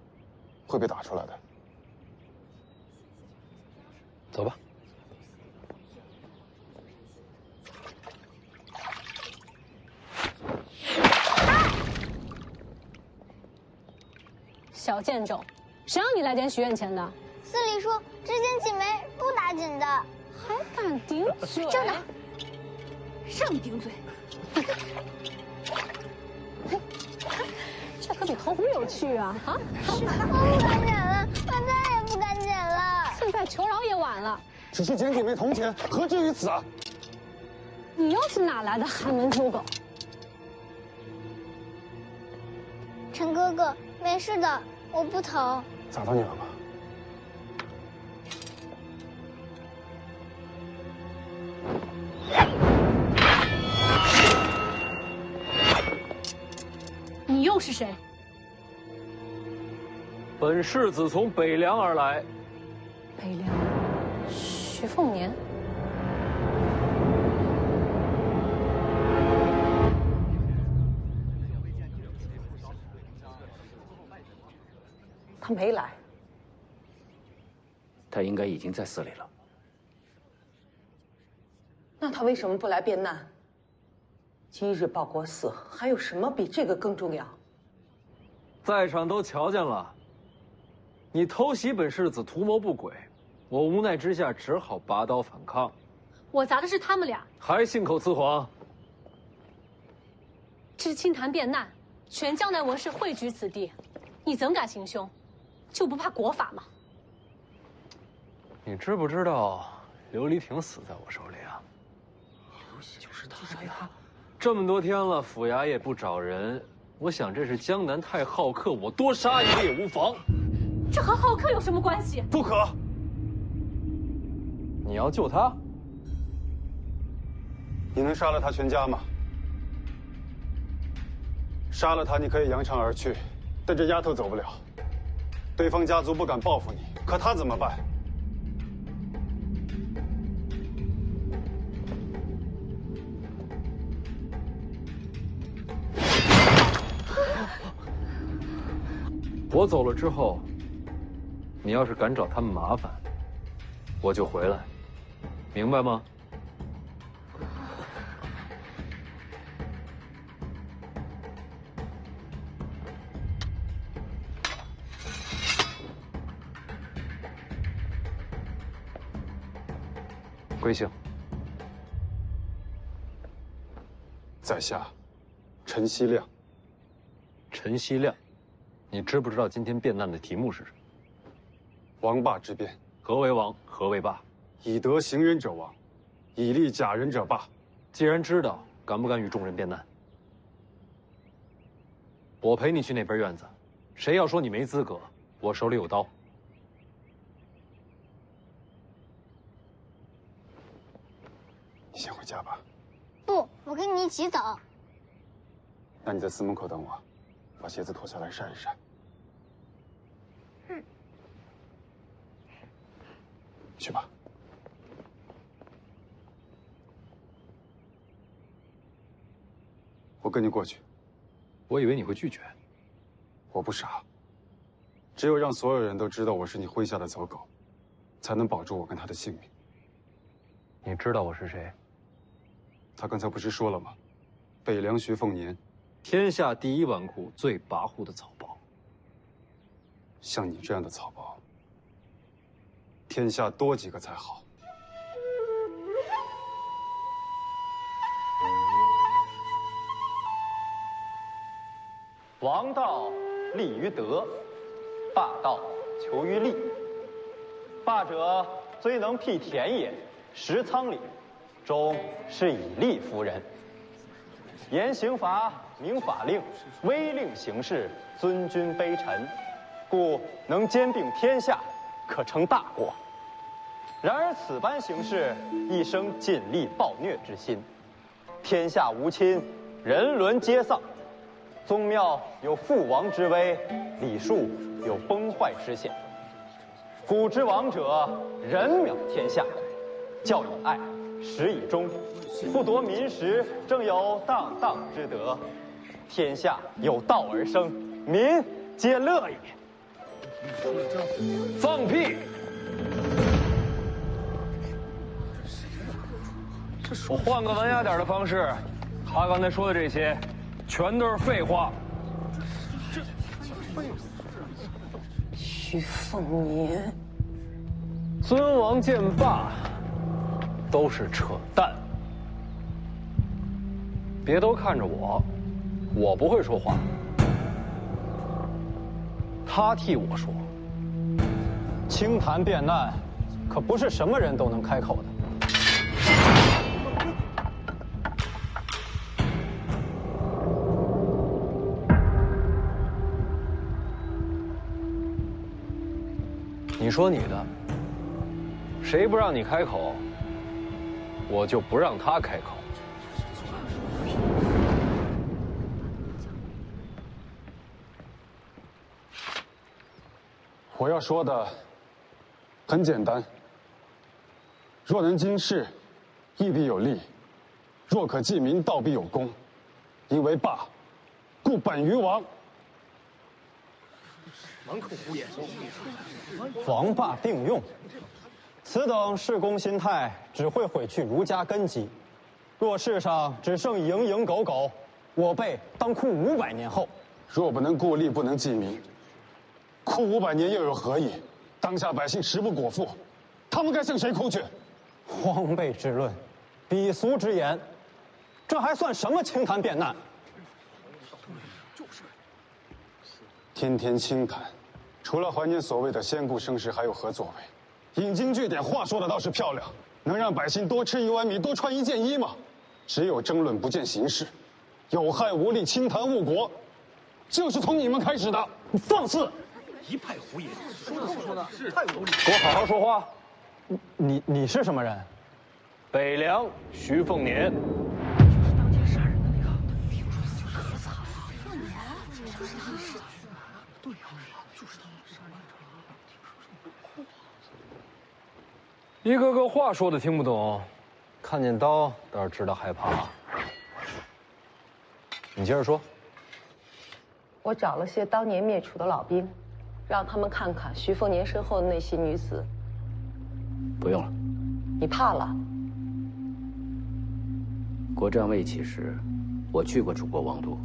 会被打出来的。走吧。小贱种，谁让你来捡许愿钱的？寺里说只捡几枚，不打紧的。还敢顶嘴？真的，让你顶嘴。这可比偷壶有趣啊！啊！我不敢捡了，我再也不敢捡了。现在求饶也晚了。只是捡几枚铜钱，何至于此啊？你又是哪来的寒门猪狗？陈哥哥，没事的，我不疼。砸到你了吗？你又是谁？本世子从北凉而来。北凉，徐凤年。他没来。他应该已经在寺里了。那他为什么不来变难？今日报国寺，还有什么比这个更重要？在场都瞧见了，你偷袭本世子，图谋不轨，我无奈之下只好拔刀反抗。我砸的是他们俩，还信口雌黄。这是清谈变难，全江南文士汇聚此地，你怎敢行凶？就不怕国法吗？你知不知道琉璃亭死在我手里啊？就是他呀！这么多天了，府衙也不找人，我想这是江南太好客，我多杀一个也无妨。这和好客有什么关系？不可！你要救他？你能杀了他全家吗？杀了他，你可以扬长而去，但这丫头走不了。对方家族不敢报复你，可他怎么办？我走了之后，你要是敢找他们麻烦，我就回来，明白吗？贵姓？在下陈希亮。陈希亮，你知不知道今天辩难的题目是什么？王霸之辩。何为王？何为霸？以德行人者王，以利假人者霸。既然知道，敢不敢与众人辩难？我陪你去那边院子，谁要说你没资格，我手里有刀。你先回家吧。不，我跟你一起走。那你在司门口等我，把鞋子脱下来晒一晒。去吧。我跟你过去。我以为你会拒绝。我不傻。只有让所有人都知道我是你麾下的走狗，才能保住我跟他的性命。你知道我是谁？他刚才不是说了吗？北凉徐凤年，天下第一纨绔、最跋扈的草包。像你这样的草包，天下多几个才好。王道立于德，霸道求于利。霸者虽能辟田野，食仓廪，终是以利服人。严刑罚，明法令，威令行事，尊君卑臣，故能兼并天下，可成大国。然而此般行事，一生尽力暴虐之心，天下无亲，人伦皆丧。宗庙有覆亡之危，礼数有崩坏之险。古之王者，人渺天下，教以爱，实以忠，不夺民食，正有荡荡之德。天下有道而生，民皆乐也。放屁！我换个文雅点的方式，他刚才说的这些，全都是废话。徐凤年，尊王见霸，都是扯淡。别都看着我，我不会说话，他替我说。清谈辩难，可不是什么人都能开口的。你说你的，谁不让你开口，我就不让他开口。我要说的很简单：若能经世，义必有利；若可济民，道必有功。因为霸，故本于王。满口胡言！王霸并用，此等事公心态，只会毁去儒家根基。若世上只剩蝇营狗苟，我辈当哭500年后。若不能固利，不能济民，哭500年又有何益？当下百姓食不果腹，他们该向谁哭去？荒悖之论，鄙俗之言，这还算什么清谈辩难？天天清谈，除了怀念所谓的先故盛世，还有何作为？引经据典，话说的倒是漂亮，能让百姓多吃1碗米，多穿1件衣吗？只有争论不见形式，有害无利，清谈误国，就是从你们开始的。你放肆！一派胡言，说的太无理。给我好好说话。你是什么人？北凉徐凤年。一个个话说的听不懂，看见刀倒是知道害怕。你接着说。我找了些当年灭楚的老兵，让他们看看徐凤年身后的那些女子。不用了。你怕了？国战未起时，我去过楚国王都，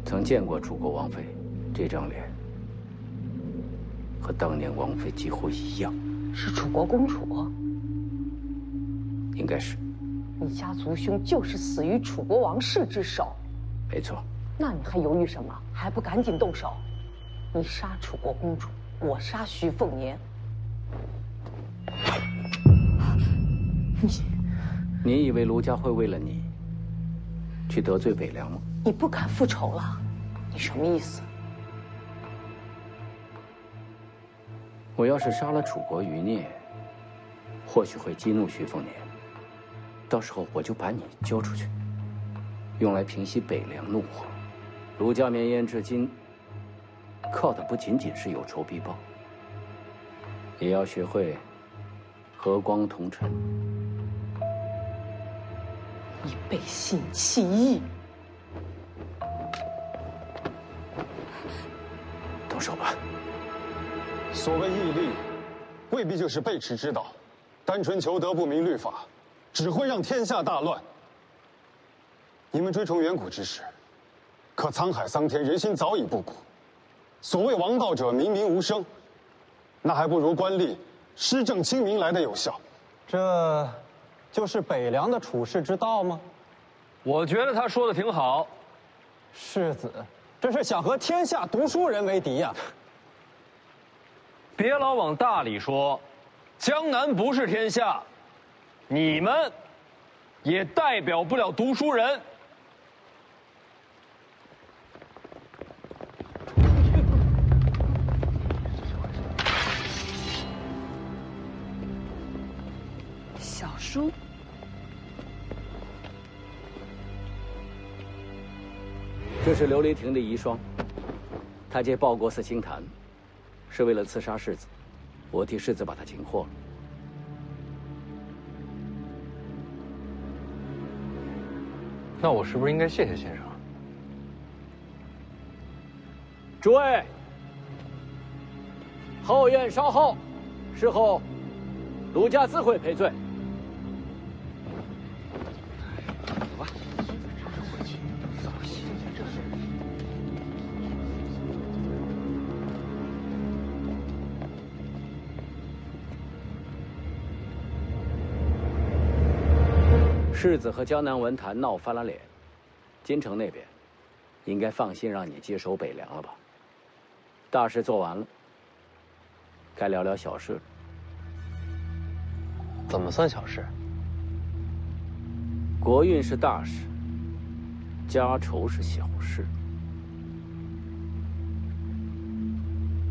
曾见过楚国王妃，这张脸和当年王妃几乎一样。是楚国公主？应该是。你家族兄就是死于楚国王室之手。没错。那你还犹豫什么？还不赶紧动手！你杀楚国公主，我杀徐凤年。你以为卢家会为了你去得罪北凉吗？你不敢复仇了？你什么意思？我要是杀了楚国余孽，或许会激怒徐凤年，到时候我就把你交出去，用来平息北凉怒火。卢家绵延至今，靠的不仅仅是有仇必报，也要学会和光同尘。你背信弃义，动手吧。所谓义利，未必就是背驰之道，单纯求得不明律法，只会让天下大乱。你们追崇远古之事，可沧海桑田，人心早已不古。所谓王道者，冥冥无声，那还不如官吏施政清明来的有效。这就是北凉的处世之道吗？我觉得他说的挺好。世子，这是想和天下读书人为敌呀！别老往大里说，江南不是天下，你们也代表不了读书人。小叔，这是琉璃亭的遗孀，她借报国寺清谈，是为了刺杀世子，我替世子把她擒获了。那我是不是应该谢谢先生？诸位，后院稍后，事后卢家自会赔罪。走吧。世子和江南文坛闹翻了脸，京城那边应该放心让你接手北凉了吧？大事做完了，该聊聊小事了。怎么算小事？国运是大事，家仇是小事。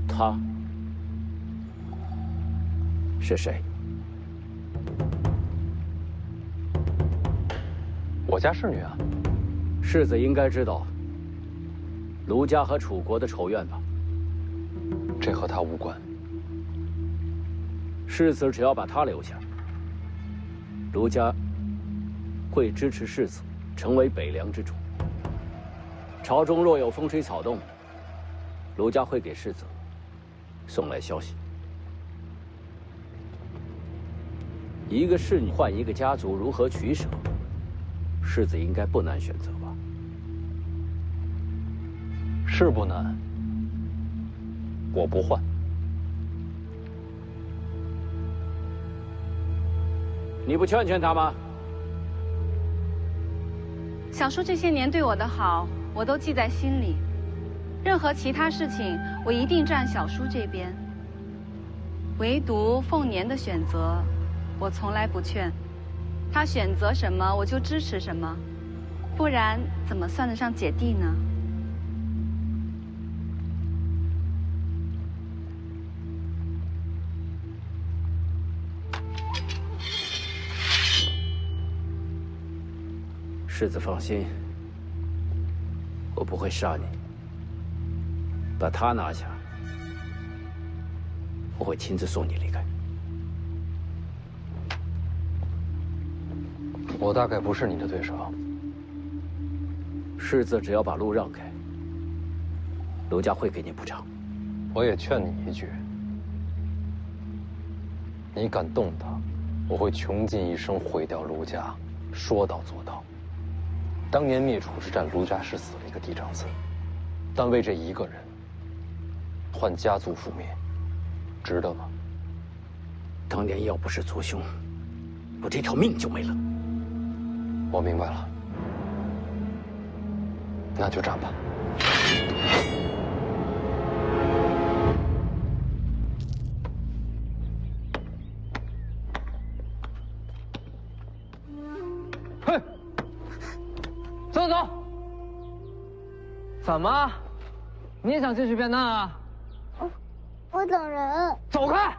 他是谁？我家侍女啊。世子应该知道卢家和楚国的仇怨吧？这和他无关。世子只要把他留下，卢家会支持世子成为北凉之主。朝中若有风吹草动，卢家会给世子送来消息。一个侍女换一个家族，如何取舍？世子应该不难选择吧？是不难，我不换。你不劝劝他吗？小叔这些年对我的好，我都记在心里。任何其他事情，我一定站小叔这边。唯独凤年的选择，我从来不劝。他选择什么，我就支持什么，不然怎么算得上姐弟呢？世子放心，我不会杀你。把他拿下，我会亲自送你离开。我大概不是你的对手。世子只要把路让开，卢家会给你补偿。我也劝你一句：你敢动他，我会穷尽一生毁掉卢家，说到做到。当年灭楚之战，卢家是死了一个嫡长子，但为这一个人，换家族覆灭，值得吗？当年要不是族兄，我这条命就没了。我明白了，那就战吧。嘿，走走。怎么？你也想继续变难啊？我等人。走开！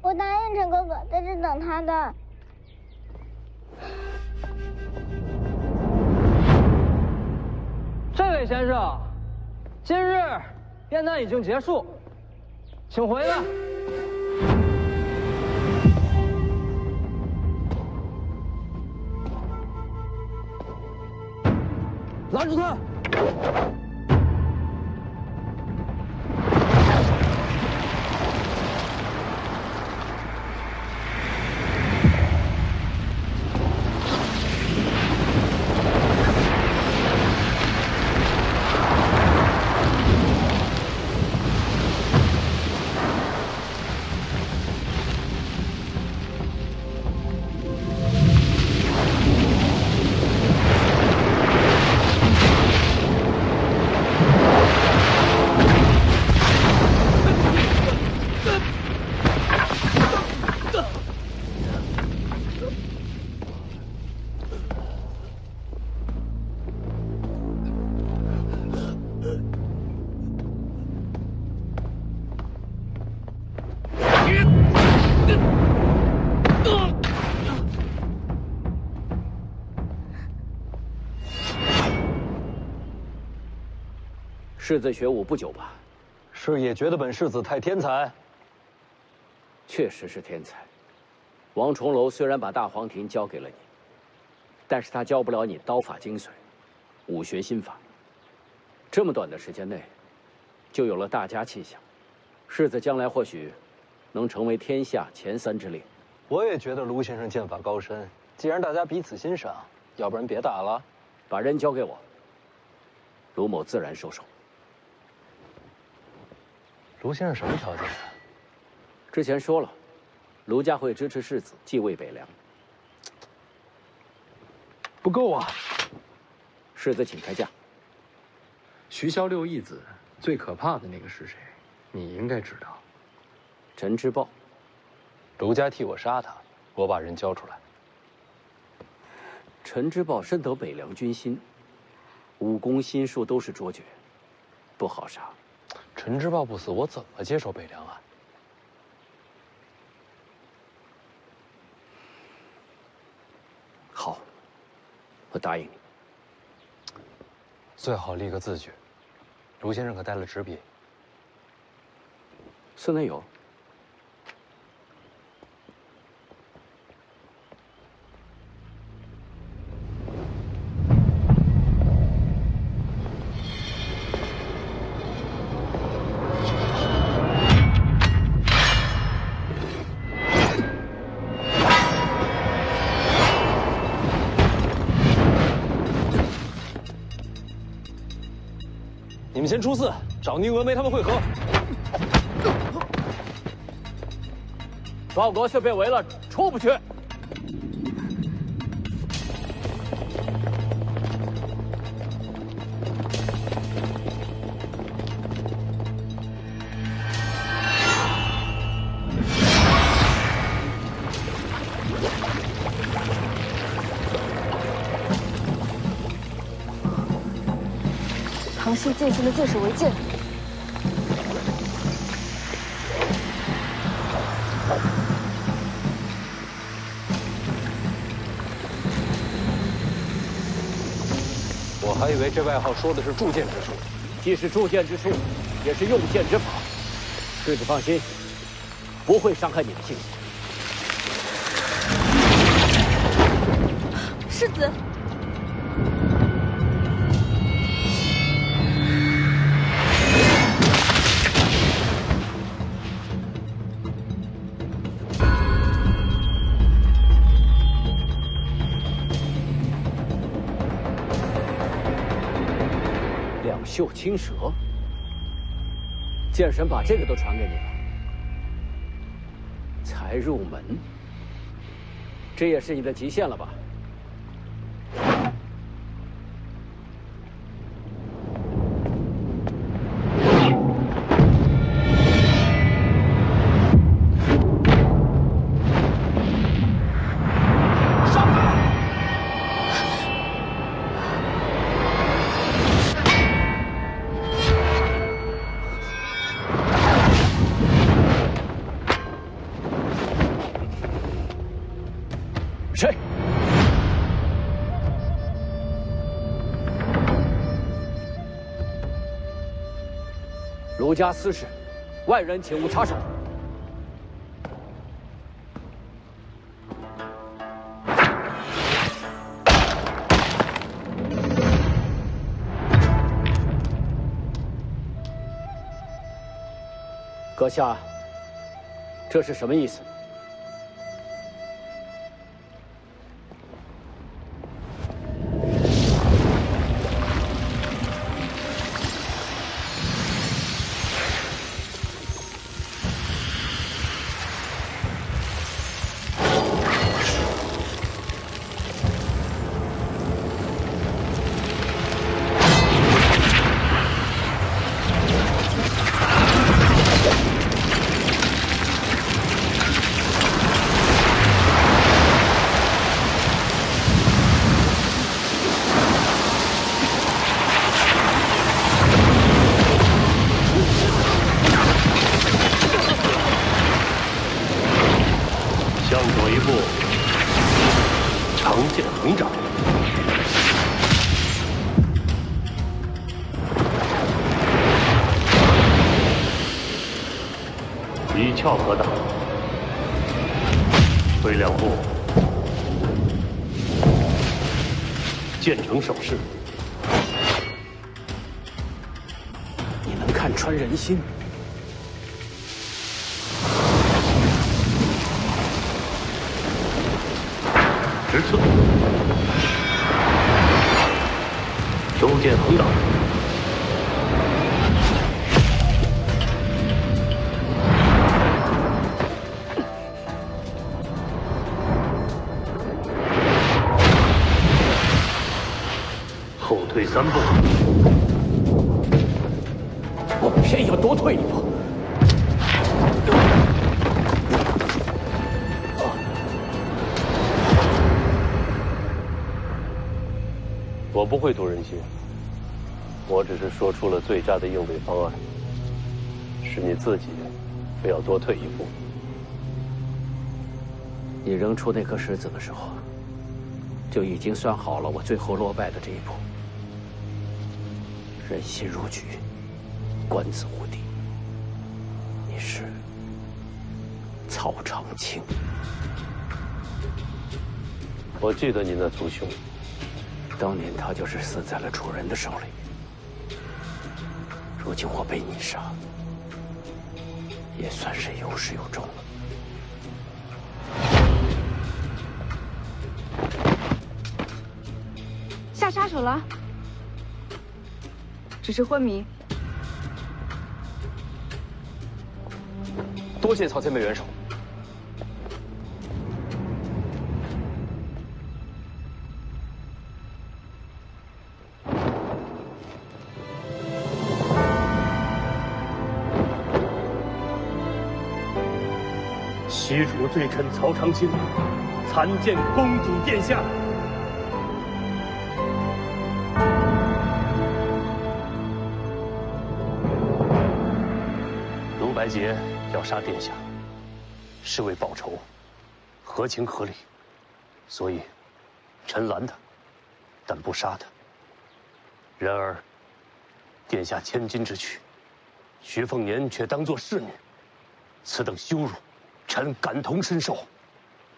我答应陈哥哥在这等他的。这位先生，今日变难已经结束，请回吧。拦住他！世子学武不久吧？是也觉得本世子太天才。确实是天才。王重楼虽然把大黄庭交给了你，但是他教不了你刀法精髓，武学心法。这么短的时间内，就有了大家气象。世子将来或许能成为天下前3之列。我也觉得卢先生剑法高深，既然大家彼此欣赏，要不然别打了，把人交给我，卢某自然收手。卢先生什么条件？之前说了，卢家会支持世子继位北凉。不够啊！世子请开价。徐骁6义子最可怕的那个是谁？你应该知道。陈之豹。卢家替我杀他，我把人交出来。陈之豹深得北凉军心，武功心术都是卓绝，不好杀。陈之豹不死，我怎么接手北凉啊？好，我答应你。最好立个字据。卢先生可带了纸笔？寺内有。你们先出4，找宁峨眉他们会合。报国寺被围了，出不去。唐熙进行的借手为鉴。我还以为这外号说的是铸剑之术，既是铸剑之术，也是用剑之法。世子放心，不会伤害你的性命。世子。绣青蛇，剑神把这个都传给你了，才入门。这也是你的极限了吧？谁？卢家私事，外人请勿插手。阁下，这是什么意思？一翘可挡，退两步，建成手势。你能看穿人心？直刺，收剑横挡。后退3步，我偏要多退一步。我不会读人心，我只是说出了最佳的应对方案，是你自己非要多退一步。你扔出那颗石子的时候，就已经算好了我最后落败的这一步。人心如炬，官子无敌。你是曹长青。我记得你那族兄。当年他就是死在了楚人的手里，如今我被你杀，也算是有始有终了。下杀手了，只是昏迷。多谢曹前辈援手。西楚罪臣曹长青，参见公主殿下。卢白洁要杀殿下，是为报仇，合情合理，所以臣拦他，但不杀他。然而，殿下千金之躯，徐凤年却当作侍女，此等羞辱，臣感同身受，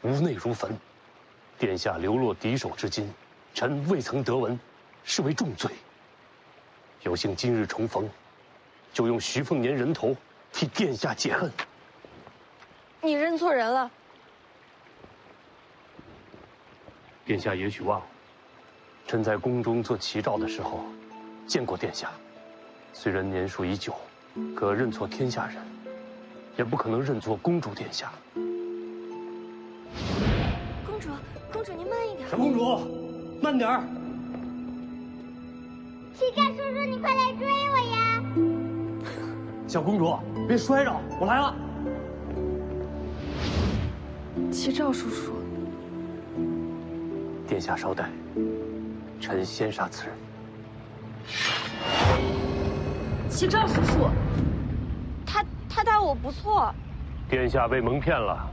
无内如焚。殿下流落敌手至今，臣未曾得闻，是为重罪。有幸今日重逢，就用徐凤年人头替殿下解恨。你认错人了。殿下也许忘了，臣在宫中做齐诏的时候，见过殿下。虽然年数已久，可认错天下人，也不可能认错公主殿下。公主，公主您慢一点。小公主，慢点儿。乞丐叔叔，你快来追我呀！小公主，别摔着，我来了。齐兆叔叔，殿下稍待，臣先杀此人。齐兆叔叔，他待我不错。殿下被蒙骗了。